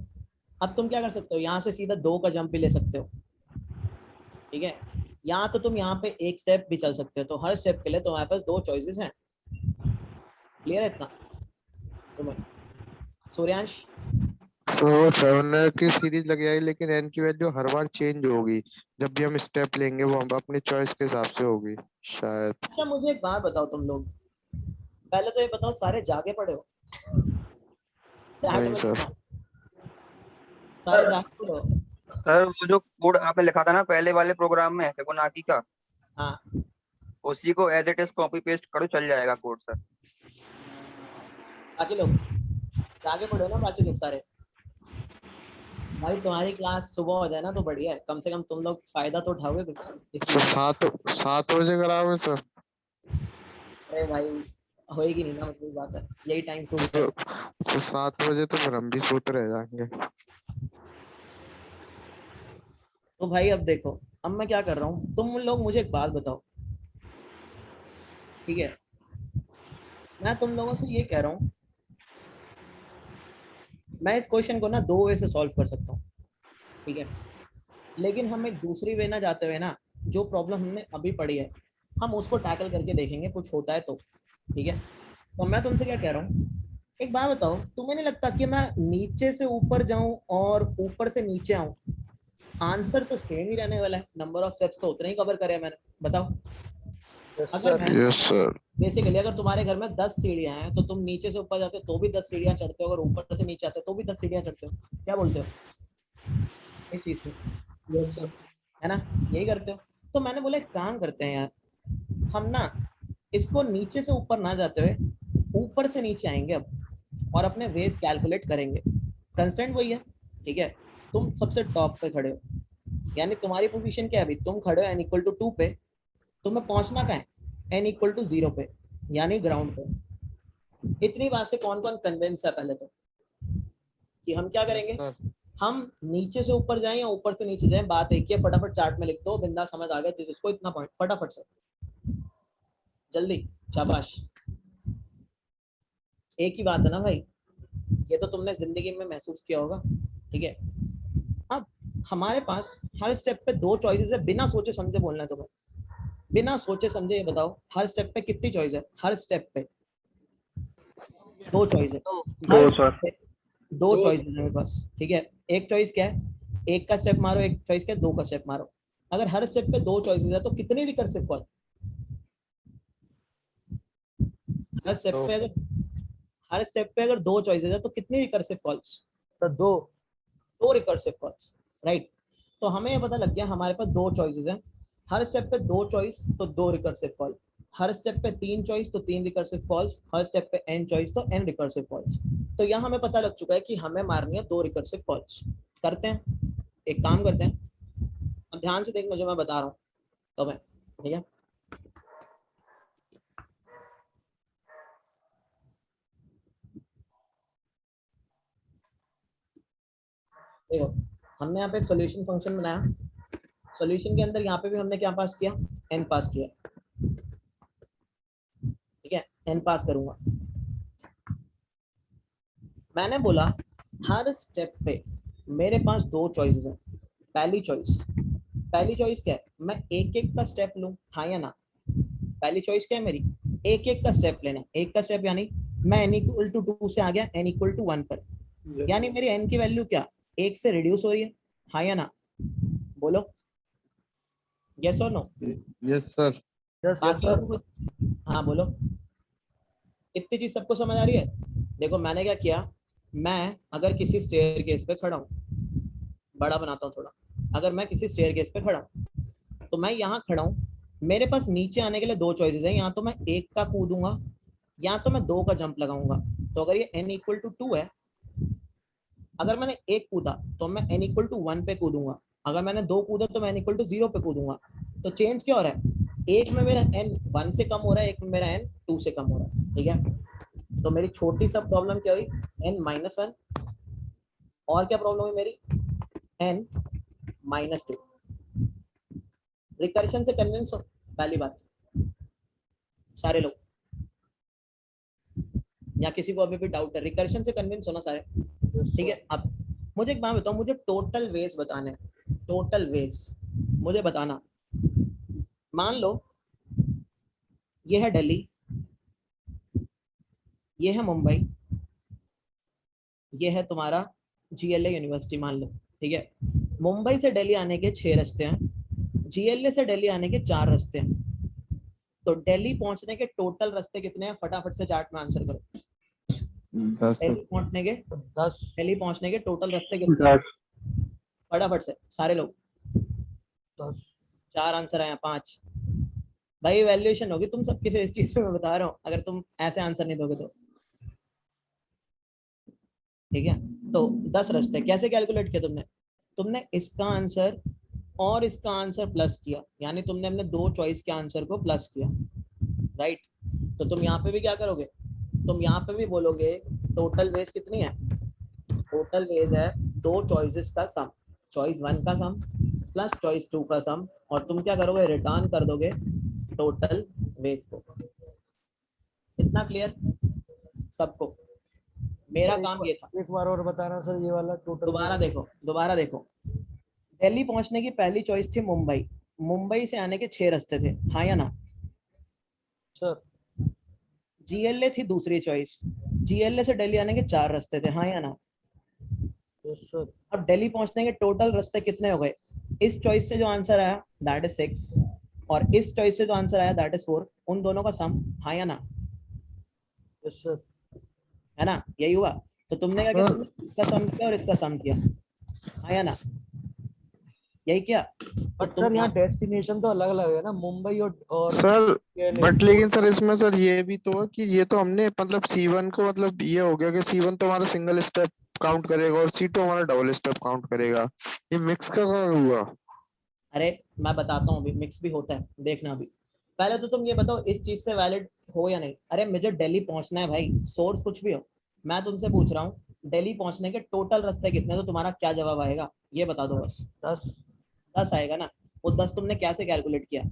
अब तुम क्या कर सकते हो, यहाँ से सीधा 2 का जंप भी ले सकते हो, ठीक है। यहाँ तो तुम यहाँ पे एक स्टेप भी चल सकते हो, तो हर स्टेप के लिए तुम्हारे पास 2 चॉइसेस हैं। क्लियर है इतना तुम्हें? सूर्यांश तो 7 की सीरीज लग जाएगी, लेकिन एन की वैल्यू हर बार चेंज होगी। जब भी हम स्टेप लेंगे वो हम अपनी चॉइस के हिसाब से होगी शायद। अच्छा मुझे एक बात बताओ, तुम लोग पहले तो ये बताओ, सारे जागे पड़े हो? नहीं सर। सारे जागे पड़े हो? सर वो जो कोड आपने लिखा था ना पहले वाले प्रोग्राम में फिबोनाची का, हाँ उसी को as it is copy paste करो, चल जाएगा कोड सर। बाकी लोग जागे पड़े हो ना? बाकी लोग सारे? भाई तुम्हारी क्लास सुबह हो जाए ना तो बढ़िया है, कम से कम तुम लोग फायदा तो उठाओगे कुछ इस तो चीज का। 7 बजे कराओगे सर? अरे भाई होएगी नहीं ना, मसली बात है, यही टाइम सूट तो, है। तो 7 बजे तो फिर हम भी सोते रह जाएंगे। तो भाई अब देखो, अब मैं क्या कर रहा हूँ, तुम लोग मुझे एक बात बताओ, ठीक है? मैं तुम लोगों से ये कह रहा हूँ, मैं इस क्वेश्चन को ना 2 वे से सॉल्व कर सकता हूँ, ठीक है, लेकिन हम एक दूसरी वे ना जाते हुए ना, जो प्रॉब्लम हमने अभी पढ़ी है हम उसको टैकल करके देखेंगे, कुछ होता है तो, ठीक है। तो मैं तुमसे क्या कह रहा हूँ, एक बात बताओ, तुम्हें नहीं लगता कि मैं नीचे से ऊपर जाऊं और ऊपर से नीचे आऊं, आंसर तो सेम ही रहने वाला है, नंबर ऑफ स्टेप्स तो उतने ही कवर करे हैं मैंने, बताओ। अगर मैं यस सर। बेसिकली अगर तुम्हारे घर में 10 सीढ़ियां हैं तो तुम नीचे से ऊपर जाते हो तो भी 10 सीढ़ियां चढ़ते हो, अगर ऊपर से नीचे आते हो तो भी 10 सीढ़ियां चढ़ते हो, क्या बोलते हो इस चीज पे? Yes sir. है ना, यही करते हो। तो मैंने बोला एक काम करते हैं यार, हम ना इसको नीचे से ऊपर ना जाते हुए ऊपर से नीचे आएंगे अब और अपने वेज कैलकुलेट करेंगे। कंस्टेंट वही है, ठीक है। तुम सबसे टॉप पे खड़े हो, यानी तुम्हारी पोजीशन क्या है अभी, तुम खड़े हो n इक्वल टू 2 पे, तुम्हें पहुंचना कहाँ है, n इक्वल टू 0 पे, यानी ग्राउंड पे। इतनी बात से कौन कौन कन्विंस है पहले तो, कि हम क्या करेंगे, सर हम नीचे से ऊपर जाएं या ऊपर से नीचे जाएं, बात एक ही है, फटाफट चार्ट में लिख दो, बिंदा समझ आ गया जिसको इतना पॉइंट, फटाफट से जल्दी, शाबाश। एक ही बात है ना भाई, ये तो तुमने जिंदगी में महसूस किया होगा, ठीक है। अब हमारे पास हर स्टेप पे 2 चॉइसेस है, बिना सोचे समझे बोलना है तुम्हें, बिना सोचे समझे ये बताओ हर स्टेप पे कितनी चॉइस है, हर स्टेप पे 2 चॉइस है, हर स्टेप पे 2 चॉइस है मेरे पास, ठीक है। एक चॉइस क्या है, एक का स्टेप मारो, एक चॉइस क्या है 2 का स्टेप मारो। अगर हर स्टेप पे 2 चॉइसेस है तो कितनी रिकर्सिव कॉल, हर स्टेप पे अगर हर स्टेप पे अगर 2 चॉइसेस है तो कितनी रिकर्सिव कॉल्स, तो 2 रिकर्सिव कॉल्स, राइट। तो हमें ये पता लग गया हमारे पास 2 चॉइसेस हैं, हर स्टेप पे 2 चॉइस तो 2 रिकर्सिव कॉल, हर स्टेप पे 3 चॉइस तो 3 रिकर्सिव कॉल्स, हर स्टेप पे n चॉइस तो n रिकर्सिव कॉल्स। तो यहाँ हमें पता लग चुका है कि हमें मारनी है 2 रिकर्सिव कॉल्स। करते हैं, एक काम करते हैं, अब ध्यान से देखना जो मैं बता रहा हूँ तो मैं, ठीक है। देखो हमने यहाँ पे एक सॉल्यूशन फंक्शन बनाया, सॉल्यूशन के अंदर यहाँ पे भी हमने क्या पास किया, n पास किया, ठीक है, n पास करूंगा। मैंने बोला हर स्टेप पे मेरे पास 2 चॉइसेस हैं। पहली चॉइस क्या है, मैं एक एक का स्टेप लूं, हाँ या ना? पहली चॉइस क्या है मेरी, एक एक का स्टेप लेना, एक का स्टेप यानी मैं n इक्वल टू 2 से आ गया n इक्वल टू 1 पर, यानी मेरी n की वैल्यू क्या 1 से रिड्यूस हो रही है, हाँ या ना? बोलो यस और नो। Yes sir. हाँ बोलो, इतनी चीज सबको समझ आ रही है? देखो मैंने क्या किया, मैं अगर किसी स्टेयरकेस पे खड़ा हूँ, बड़ा बनाता हूँ थोड़ा, अगर मैं किसी स्टेयरकेस पे खड़ा हूँ तो मैं यहाँ खड़ा हूँ, मेरे पास नीचे आने के लिए 2 चॉइसेस हैं, या तो मैं 1 का कूदूंगा या तो मैं 2 का जंप लगाऊंगा। तो अगर ये n इक्वल टू 2 है, अगर मैंने 1 कूदा तो मैं n इक्वल टू 1 पे कूदूंगा, अगर मैंने 2 कूदा तो मैं n इक्वल टू 0 पे कूदूंगा। तो चेंज क्या हो रहा है, एक में मेरा n 1 से कम हो रहा है, एक में मेरा n 2 से कम हो रहा है, ठीक है। तो मेरी छोटी सा प्रॉब्लम क्या हुई, n-1, और क्या प्रॉब्लम हुई मेरी, n-2। रिकर्शन से कन्विंस हो, पहली बात, सारे लोग, या किसी को अभी भी डाउट है, रिकर्शन से कन्विंस होना सारे, ठीक है। अब मुझे एक बात बताओ, मुझे टोटल वेज बताने, टोटल वेज मुझे बताना। मान लो ये है दिल्ली, ये है मुंबई, ये है तुम्हारा GLA यूनिवर्सिटी मान लो, ठीक है। मुंबई से दिल्ली आने के 6 रास्ते हैं, GLA से दिल्ली आने के 4 रास्ते हैं। तो दिल्ली पहुंचने के टोटल रास्ते कितने हैं? फटाफट से चार्ट में आंसर करो। 10 दिल्ली पहुंचने के 10 दिल्ली पहुंचने के टोटल रास्ते कितने हैं? फटाफट से सारे लोग। 10 4 आंसर आए, 5। भाई वैल्यूएशन होगी तुम सबकी, फिर इस चीज पे मैं बता रहा हूँ, अगर तुम ऐसे आंसर नहीं दोगे तो। ठीक है, तो 10 रास्ते कैसे कैलकुलेट किया तुमने? तुमने इसका आंसर और इसका आंसर प्लस किया, यानी तुमने अपने 2 चॉइस के आंसर को प्लस किया, राइट। तो तुम यहाँ पे भी क्या करोगे? तुम यहाँ पे भी बोलोगे टोटल वेज कितनी है? टोटल वेज है 2 चॉइसेस का सम, चॉइस 1 का सम प्लस चॉइस 2 का सम, और तुम क्या करोगे? रिटर्न कर दोगे टोटल वेज को। इतना क्लियर सबको? मेरा काम ये था। एक बार और बताना सर, ये वाला टोटल दोबारा देखो। दिल्ली पहुंचने की पहली चॉइस थी मुंबई, मुंबई से आने के 6 रास्ते थे, हाँ या ना? सर। GLA थी दूसरी चॉइस, GLA से दिल्ली आने के 4 रास्ते थे, हाँ या ना? सर। अब दिल्ली पहुंचने के टोटल रास्ते कितने हो गए? इस चॉइस से जो आंसर आया दैट इज 6, और इस चॉइस से जो आंसर आया दैट इज 4, उन दोनों का सम, हाँ या ना? सर। है ना? यही हुआ। तो तुमने क्या किया? तुमने इसका सम किया और इसका सम किया, हाँ या ना? यही किया। बट सर यहाँ डेस्टिनेशन तो अलग अलग है ना, मुंबई और सर बट लेकिन सर इसमें सर ये भी तो है कि ये तो हमने मतलब C1 को मतलब ये हो गया कि C1 तो हमारा सिंगल स्टेप काउंट करेगा और C2 हमारा डबल स्टेप काउंट करेगा। ये मिक्स का कहाँ हुआ? अरे मैं बताता हूँ, अभी मिक्स भी होता है, देखना। अभी पहले तो तुम ये बताओ इस चीज से वैलिड हो या नहीं। अरे मुझे दिल्ली पहुंचना है भाई, सोर्स कुछ भी हो, मैं तुमसे पूछ रहा हूँ दिल्ली पहुंचने के टोटल रास्ते कितने, तो तुम्हारा क्या जवाब आएगा ये बता दो बस। 10 आएगा ना? वो 10 तुमने कैसे कैलकुलेट किया?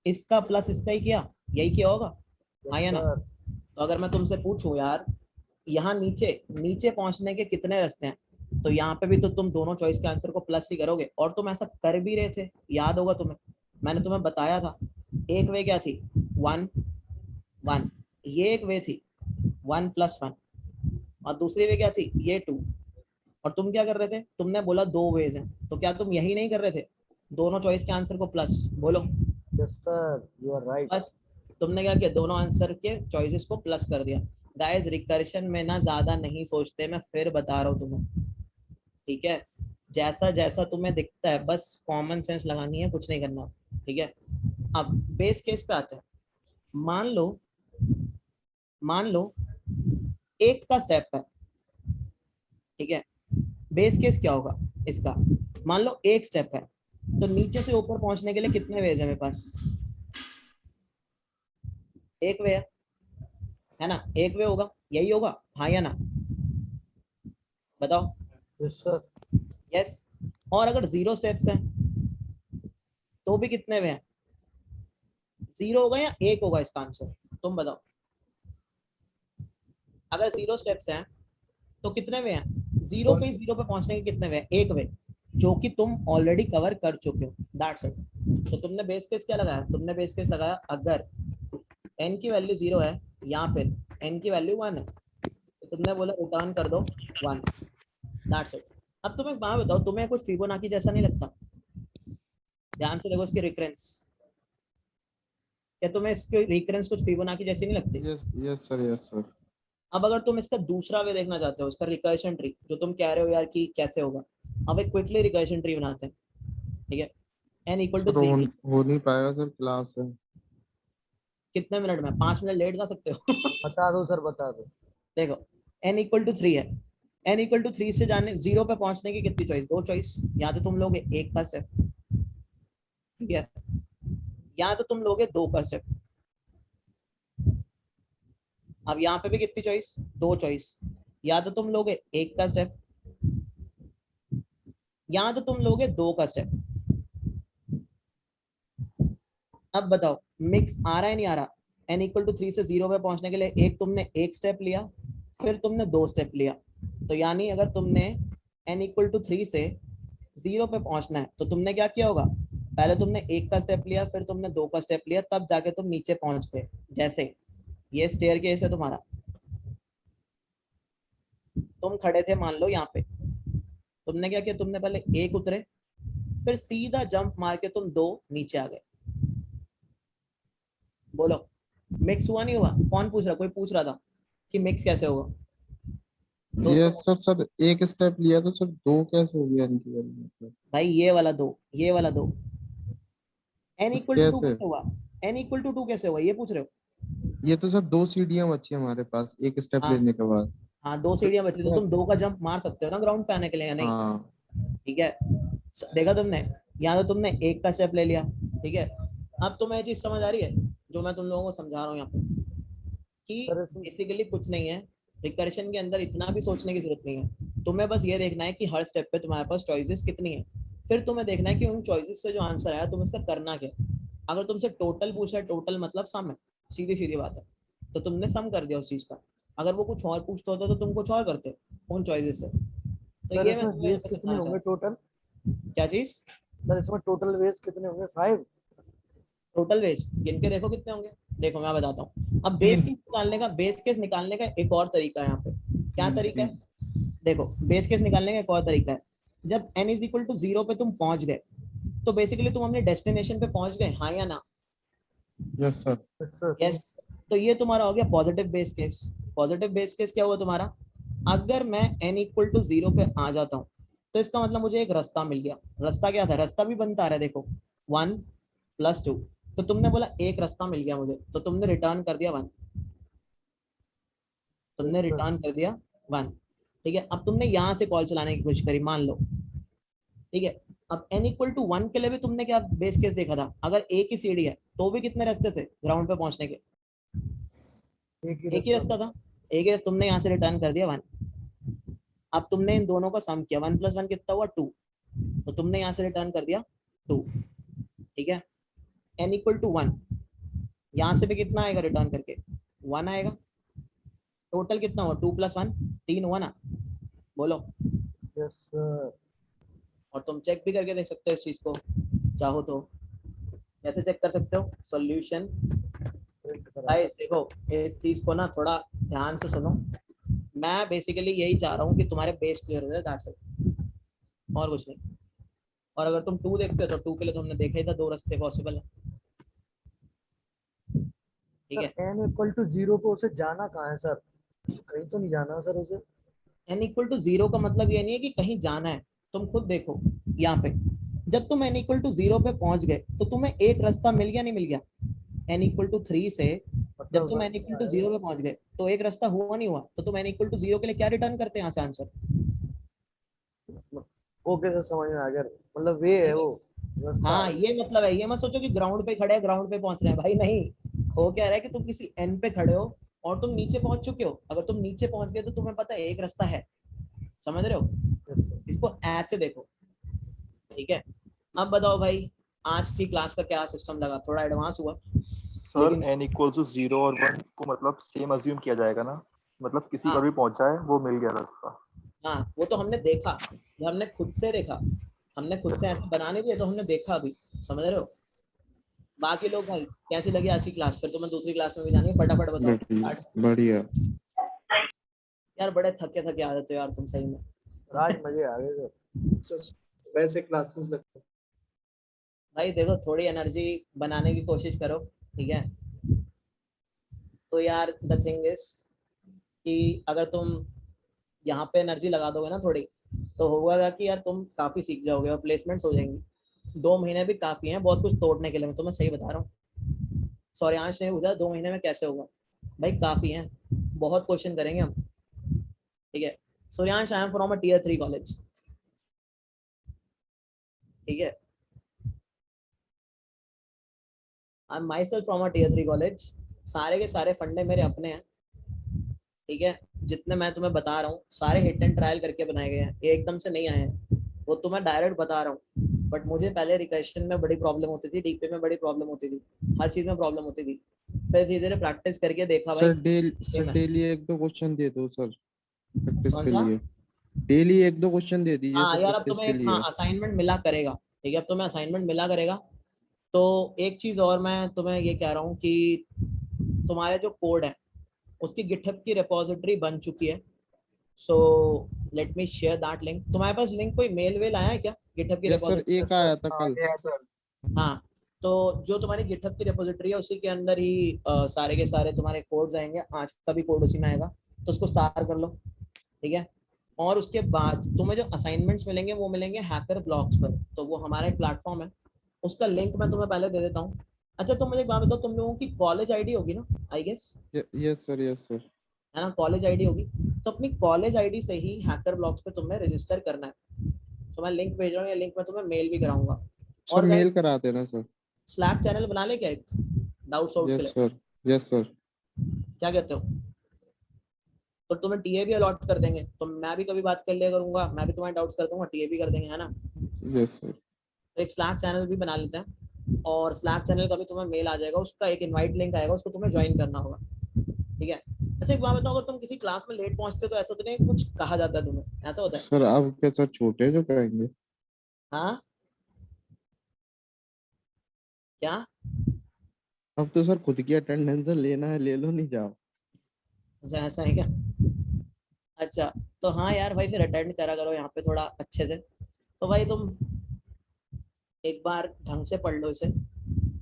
इसका प्लस इसका ही किया, यही किया होगा, हाँ या ना? तो अगर मैं तुमसे पूछूं यार यहाँ नीचे नीचे पहुंचने के कितने रास्ते हैं, तो यहाँ पे भी तो तुम दोनों चॉइस के आंसर को प्लस ही करोगे, और तुम ऐसा कर भी रहे थे, याद होगा तुम्हें, मैंने तुम्हें बताया था। एक वे क्या थी? 1 1, ये एक वे थी 1 + 1, और दूसरी वे क्या थी? ये 2। और तुम क्या कर रहे थे? तुमने बोला 2 वेज हैं, तो क्या तुम यही नहीं कर रहे थे? दोनों चॉइस के आंसर को प्लस, बोलो। Yes sir, you are right. बस तुमने क्या किया? दोनों आंसर के चॉइसेस को प्लस कर दिया। गाइस रिकर्शन में ना ज्यादा नहीं सोचते, मैं फिर बता रहा हूँ तुम्हें, ठीक है? जैसा जैसा तुम्हें दिखता है बस कॉमन सेंस लगानी है, कुछ नहीं करना, ठीक है? अब बेस केस पे आते हैं। मान लो एक का स्टेप है, ठीक है? बेस केस क्या होगा इसका? मान लो एक स्टेप है, तो नीचे से ऊपर पहुंचने के लिए कितने वेज है मेरे पास? एक वे है ना? एक वे होगा, यही होगा, हाँ या ना? बताओ। Yes sir. यस। और अगर 0 स्टेप्स हैं तो भी कितने वे हैं? 0 होगा या 1 होगा इसका आंसर? तुम बताओ। अगर 0 स्टेप्स हैं तो कितने वे हैं? 0 पे 0 पे पहुंचने के कितने वे? 1 वे, जो कि तुम ऑलरेडी कवर कर चुके हो, दैट्स इट। तो तुमने बेस केस क्या लगाया? तुमने बेस केस लगाया अगर n की वैल्यू 0 है या फिर n की वैल्यू 1 है, तो तुमने बोला रिटर्न कर दो 1, दैट्स इट। अब तुम एक बात बताओ, तुम्हें कुछ फिबोनाची जैसा नहीं लगता? ध्यान से देखो इसकी रिकरेंस, क्या तुम्हें इसकी रिकरेंस कुछ फिबोनाची जैसी नहीं लगती? Yes sir. अब अगर तुम इसका दूसरा वे देखना चाहते हो, इसका रिकर्शन ट्री, जो तुम कह रहे हो यार कि कैसे होगा, अब एक क्विकली रिकर्शन ट्री बनाते हैं, ठीक है? n = 3 हो नहीं पाएगा सर, क्लास है। कितने मिनट में? 5 मिनट लेट जा सकते हो? बता दो सर, बता दो। देखो n = 3 है, n = 3 से जाने 0 पे पहुंचने की कितनी चॉइस? 2 चॉइस। या तो तुम लोगे 1 का स्टेप, ठीक है, या तो तुम लोगे 2 का स्टेप। अब यहाँ पे भी कितनी चॉइस? 2 चॉइस। या तो तुम लोगे 1 का स्टेप, या तो तुम लोगे 2 का स्टेप। अब बताओ मिक्स आ रहा है नहीं आ रहा? n = 3 से 0 पे पहुंचने के लिए तुमने 1 स्टेप लिया, फिर तुमने 2 स्टेप लिया, तो यानी अगर तुमने n इक्वल टू 3 से 0 पे पहुंचना है, तो तुमने क्या किया होगा, पहले तुमने 1 का स्टेप लिया, फिर तुमने 2 का स्टेप लिया, तब जाके तुम नीचे पहुंच गए। जैसे ये स्टेयरकेस है तुम्हारा, तुम खड़े थे मान लो यहाँ पे, तुमने क्या किया, तुमने पहले 1 उतरे, फिर सीधा जंप मार के तुम 2 नीचे आ गए। बोलो मिक्स हुआ नहीं हुआ? कौन पूछ रहा, कोई पूछ रहा था कि मिक्स कैसे होगा? ये सर एक स्टेप लिया तो सर 2 कैसे हो गया इनकी वैल्यू मतलब? भाई ये वाला 2, ये वाला 2, n इक्वल टू 2 कैसे? कैसे हुआ? n इक्वल टू 2 कैसे हुआ ये पूछ रहे हो? ये तो सर 2 सीढ़ियां बची हमारे पास एक स्टेप हाँ। लेने के बाद। हाँ 2 सीढ़ियां बची, तो तुम 2 का जंप मार सकते हो ना ग्राउंड पे आने के लिए, या नहीं? हाँ ठीक है, देखा तुमने, यहाँ तो तुमने 1 का स्टेप ले लिया, ठीक है। अब तुम्हें ये चीज समझ आ रही है जो मैं तुम लोगों को समझा रहा हूँ यहाँ पे, कि बेसिकली कुछ नहीं है, रिकर्शन के अंदर इतना भी सोचने की जरूरत नहीं है। तुम्हें बस ये देखना है कि हर स्टेप पे तुम्हारे पास चॉइसेस कितनी है, फिर तुम्हें देखना है कि उन चॉइसेस से जो आंसर आया तुम इसका करना क्या। अगर तुमसे टोटल पूछा है, टोटल मतलब सम है, सीधी सीधी बात है, तो तुमने सम कर दिया उस चीज का। अगर वो कुछ और पूछता होता तो तुम कुछ और करते उन चॉइसेस से। तो ये मैं तुम्हें कितने सिखाना होंगे टोटल? क्या चीज? सर इसमें टोटल वेज कितने होंगे? 5? टोटल वेज गिन के देखो कितने होंगे। देखो मैं बताता हूँ, अब बेस केस निकालने का एक और तरीका है यहाँ पे। क्या तरीका है? देखो बेस केस निकालने का एक और तरीका है, जब n इज इक्वल टू 0 पे तुम पहुंच गए, तो बेसिकली तुम अपने डेस्टिनेशन पे पहुंच गए, हाँ या ना? Yes sir. यस। तो ये तुम्हारा हो गया positive base case. Positive base case क्या हुआ तुम्हारा? अगर मैं n इक्वल टू 0 पे आ जाता हूँ, तो इसका मतलब मुझे एक रास्ता मिल गया। रास्ता क्या था? रास्ता भी बनता आ रहा है, देखो 1 + 2, तो तुमने बोला एक रास्ता मिल गया मुझे, तो तुमने रिटर्न कर दिया 1, तुमने रिटर्न कर दिया 1, ठीक है। अब तुमने यहाँ से कॉल चलाने की कोशिश करी, मान लो, ठीक है। अब n इक्वल टू 1 के लिए भी तुमने क्या बेस केस देखा था? अगर एक ही सीढ़ी है तो भी कितने रास्ते थे ग्राउंड पे पहुंचने के? एक ही रास्ता था, एक ही। तुमने यहाँ से रिटर्न कर दिया 1। अब तुमने इन दोनों का सम किया, 1 + 1 कितना हुआ? 2, तो तुमने यहाँ से रिटर्न कर दिया 2, ठीक है। n इक्वल टू 1, यहाँ से भी कितना आएगा रिटर्न करके? 1 आएगा। टोटल कितना हुआ? 2 + 1 3 हुआ ना? बोलो। Yes sir. और तुम चेक भी करके देख सकते हो इस चीज को, चाहो तो। कैसे चेक कर सकते हो? सॉल्यूशन। गाइस देखो इस चीज को ना थोड़ा ध्यान से सुनो, मैं बेसिकली यही चाह रहा हूँ कि तुम्हारे बेस क्लियर हो जाए, दैट्स इट, और कुछ नहीं। और अगर तुम 2 देखते हो तो 2 के लिए तुमने देखा ही था 2 रास्ते पॉसिबल है, ठीक है। n इक्वल टू 0 पे उसे जाना कहाँ है सर? कहीं तो नहीं जाना सर उसे। n इक्वल टू 0 का मतलब ये नहीं है कि कहीं जाना है, तुम खुद देखो यहाँ पे, जब तुम n इक्वल टू 0 पे पहुंच गए तो तुम्हें एक रास्ता मिल गया, नहीं मिल गया? n इक्वल टू 3 से जब तुम n इक्वल टू 0 पे पहुंच गए तो एक रास्ता हुआ नहीं हुआ? तो तुम n इक्वल टू 0 के लिए क्या रिटर्न करते हैं यहाँ से आंसर? ओके सर समझ में आ गया, मतलब वे है वो रास्ता हाँ है। ये मतलब है, ये मत सोचो कि ग्राउंड पे खड़े हैं ग्राउंड पे पहुंच रहे हैं, भाई नहीं। हो क्या रहा है कि तुम किसी n पे खड़े हो और तुम नीचे पहुंच चुके हो। अगर तुम नीचे पहुंच गए तो तुम्हें पता है एक रास्ता है, समझ रहे हो? इसको ऐसे देखो, ठीक है। अब बताओ भाई आज की क्लास का क्या सिस्टम लगा? थोड़ा एडवांस हुआ सर लेकिन n इक्वल टू 0 और 1 को मतलब सेम अज्यूम किया जाएगा ना, मतलब किसी हाँ पर भी पहुंचा है वो मिल गया रास्ता। हाँ, वो तो हमने देखा, ये हमने खुद से देखा, हमने खुद से ऐसे बनाने दिए तो हमने देखा अभी, समझ रहे हो? बाकी लोग भाई कैसी लगी आज की क्लास? फिर तो मैं दूसरी क्लास में भी जानी है, फटाफट बताओ। बढ़िया। यार बड़े थके थके आ जाते हो यार तुम, सही में। आज मजे आ गए सर। वैसे क्लासेस लगते भाई देखो थोड़ी एनर्जी बनाने की कोशिश करो, ठीक है। तो यार द थिंग इज कि अगर तुम यहाँ पे एनर्जी लगा दोगे ना थोड़ी, तो होगा कि यार तुम काफी सीख जाओगे और प्लेसमेंट्स हो जाएंगी। 2 महीने भी काफी हैं बहुत कुछ तोड़ने के लिए, मैं तुम्हें सही बता रहा हूँ। सॉरी नहीं पूछा 2 महीने में कैसे होगा, भाई काफी हैं, बहुत क्वेश्चन करेंगे हम, ठीक है। Suryansh I am from a Tier 3 college, ठीक है। I am my self from a Tier 3 college. सारे के सारे फंडे मेरे अपने हैं, ठीक है। जितने मैं तुम्हें बता रहा हूँ सारे हिट एंड ट्रायल करके बनाए गए हैं, ये एकदम से नहीं आए हैं, वो तुम्हें डायरेक्ट बता रहा हूँ। बट मुझे पहले रिकर्शन में बड़ी प्रॉब्लम होती थी, डीपी में बड़ी प्रॉब्लम होती थी, हर चीज में प्रॉब्लम होती थी। फिर धीरे धीरे प्रैक्टिस करके देखा भाई। सर डेली 1-2 क्वेश्चन दे दो सर प्रैक्टिस कौन के सा? लिए। डेली एक दो क्वेश्चन दे दीजिए हाँ सर यार, अब प्रैक्टिस तुम्हें के एक लिए। असाइनमेंट मिला करेगा, ठीक है, अब तुम्हें असाइनमेंट मिला करेगा। तो एक चीज और मैं तुम्हें ये कह रहा हूँ कि तुम्हारे जो कोड है उसकी गिटहब की रिपोजिटरी बन चुकी है। So let me share that link. तुम्हारे पास लिंक कोई मेल वेल आया है क्या गिटहब की यस सर, रिपोजिटरी? एक आया था कल। हाँ, तो जो तुम्हारी गिटहब की रिपोजिटरी है उसी के अंदर ही सारे के सारे तुम्हारे कोड्स आएंगे, आज का भी कोड उसी में आएगा, तो उसको स्टार्ट कर लो, ठीक है। और उसके बाद तुम्हें जो असाइनमेंट्स मिलेंगे वो मिलेंगे हैकर ब्लॉग्स पर, तो वो हमारा एक प्लेटफॉर्म है, उसका लिंक मैं तुम्हें पहले दे देता हूँ। अच्छा तुम मुझे एक बात बताओ, तुम लोगों की कॉलेज आईडी होगी ना, I guess, yes sir, yes sir. है ना, कॉलेज आईडी होगी, तो अपनी कॉलेज आईडी से ही हैकर ब्लॉग्स पे तुम्हें रजिस्टर करना है। तो मैं लिंक भेज रहा हूँ, या लिंक मैं तुम्हें मेल भी कराऊंगा। सर और मेल करा देना सर। स्लैक चैनल बना ले क्या एक, डाउट्स के यस लिए, सर, यस सर। क्या कहते हो? तो तुम्हें टीए भी अलॉट कर देंगे, तो मैं भी कभी बात कर लिया करूंगा, मैं भी तुम्हारे डाउट्स कर दूंगा, टीए भी कर देंगे, है ना। Yes sir. तो एक स्लैक चैनल भी बना लेते हैं, और स्लैक चैनल का भी तुम्हें मेल आ जाएगा, उसका एक इनवाइट लिंक आएगा, उसको तुम्हें ज्वाइन करना होगा, ठीक है। अच्छा एक बात बताओ, अगर तुम किसी क्लास में लेट पहुंचते हो तो ऐसा तो नहीं कुछ कहा जाता है तुम्हें, ऐसा होता है? सर अब क्या सर छोटे हैं जो कहेंगे? हाँ क्या? अब तो सर खुद की अटेंडेंस लेना है, ले लो, नहीं जाओ। अच्छा ऐसा है क्या? अच्छा, तो हाँ यार भाई, फिर अटेंड करा करो यहाँ पे थोड़ा अच्छे से। तो भाई तुम एक बार ढंग से पढ़ लो इसे,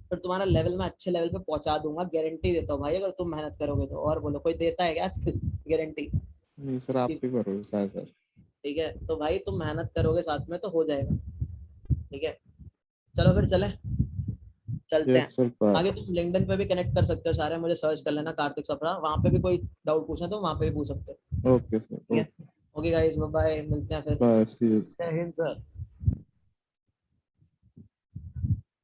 फिर तुम्हारा लेवल में अच्छे लेवल पे पहुंचा दूंगा, गारंटी देता हूँ भाई, अगर तुम मेहनत करोगे तो। और बोलो, कोई देता है क्या आजकल गारंटी? नहीं सर, आप ही करो सर। ठीक है, तो भाई तुम मेहनत करोगे साथ में तो हो जाएगा, ठीक है। चलो फिर चलते हैं यस सर, बाय। आगे। तुम लिंक्डइन पे भी कनेक्ट कर सकते हो सारे, मुझे सर्च कर लेना कार्तिक सप्रा, वहाँ पे भी कोई डाउट पूछना तो वहाँ पे भी पूछ सकते हो, ओके सर, ठीक है। ओके गाइस, बाय, मिलते हैं फिर। Bye, see you. जय हिंद सर।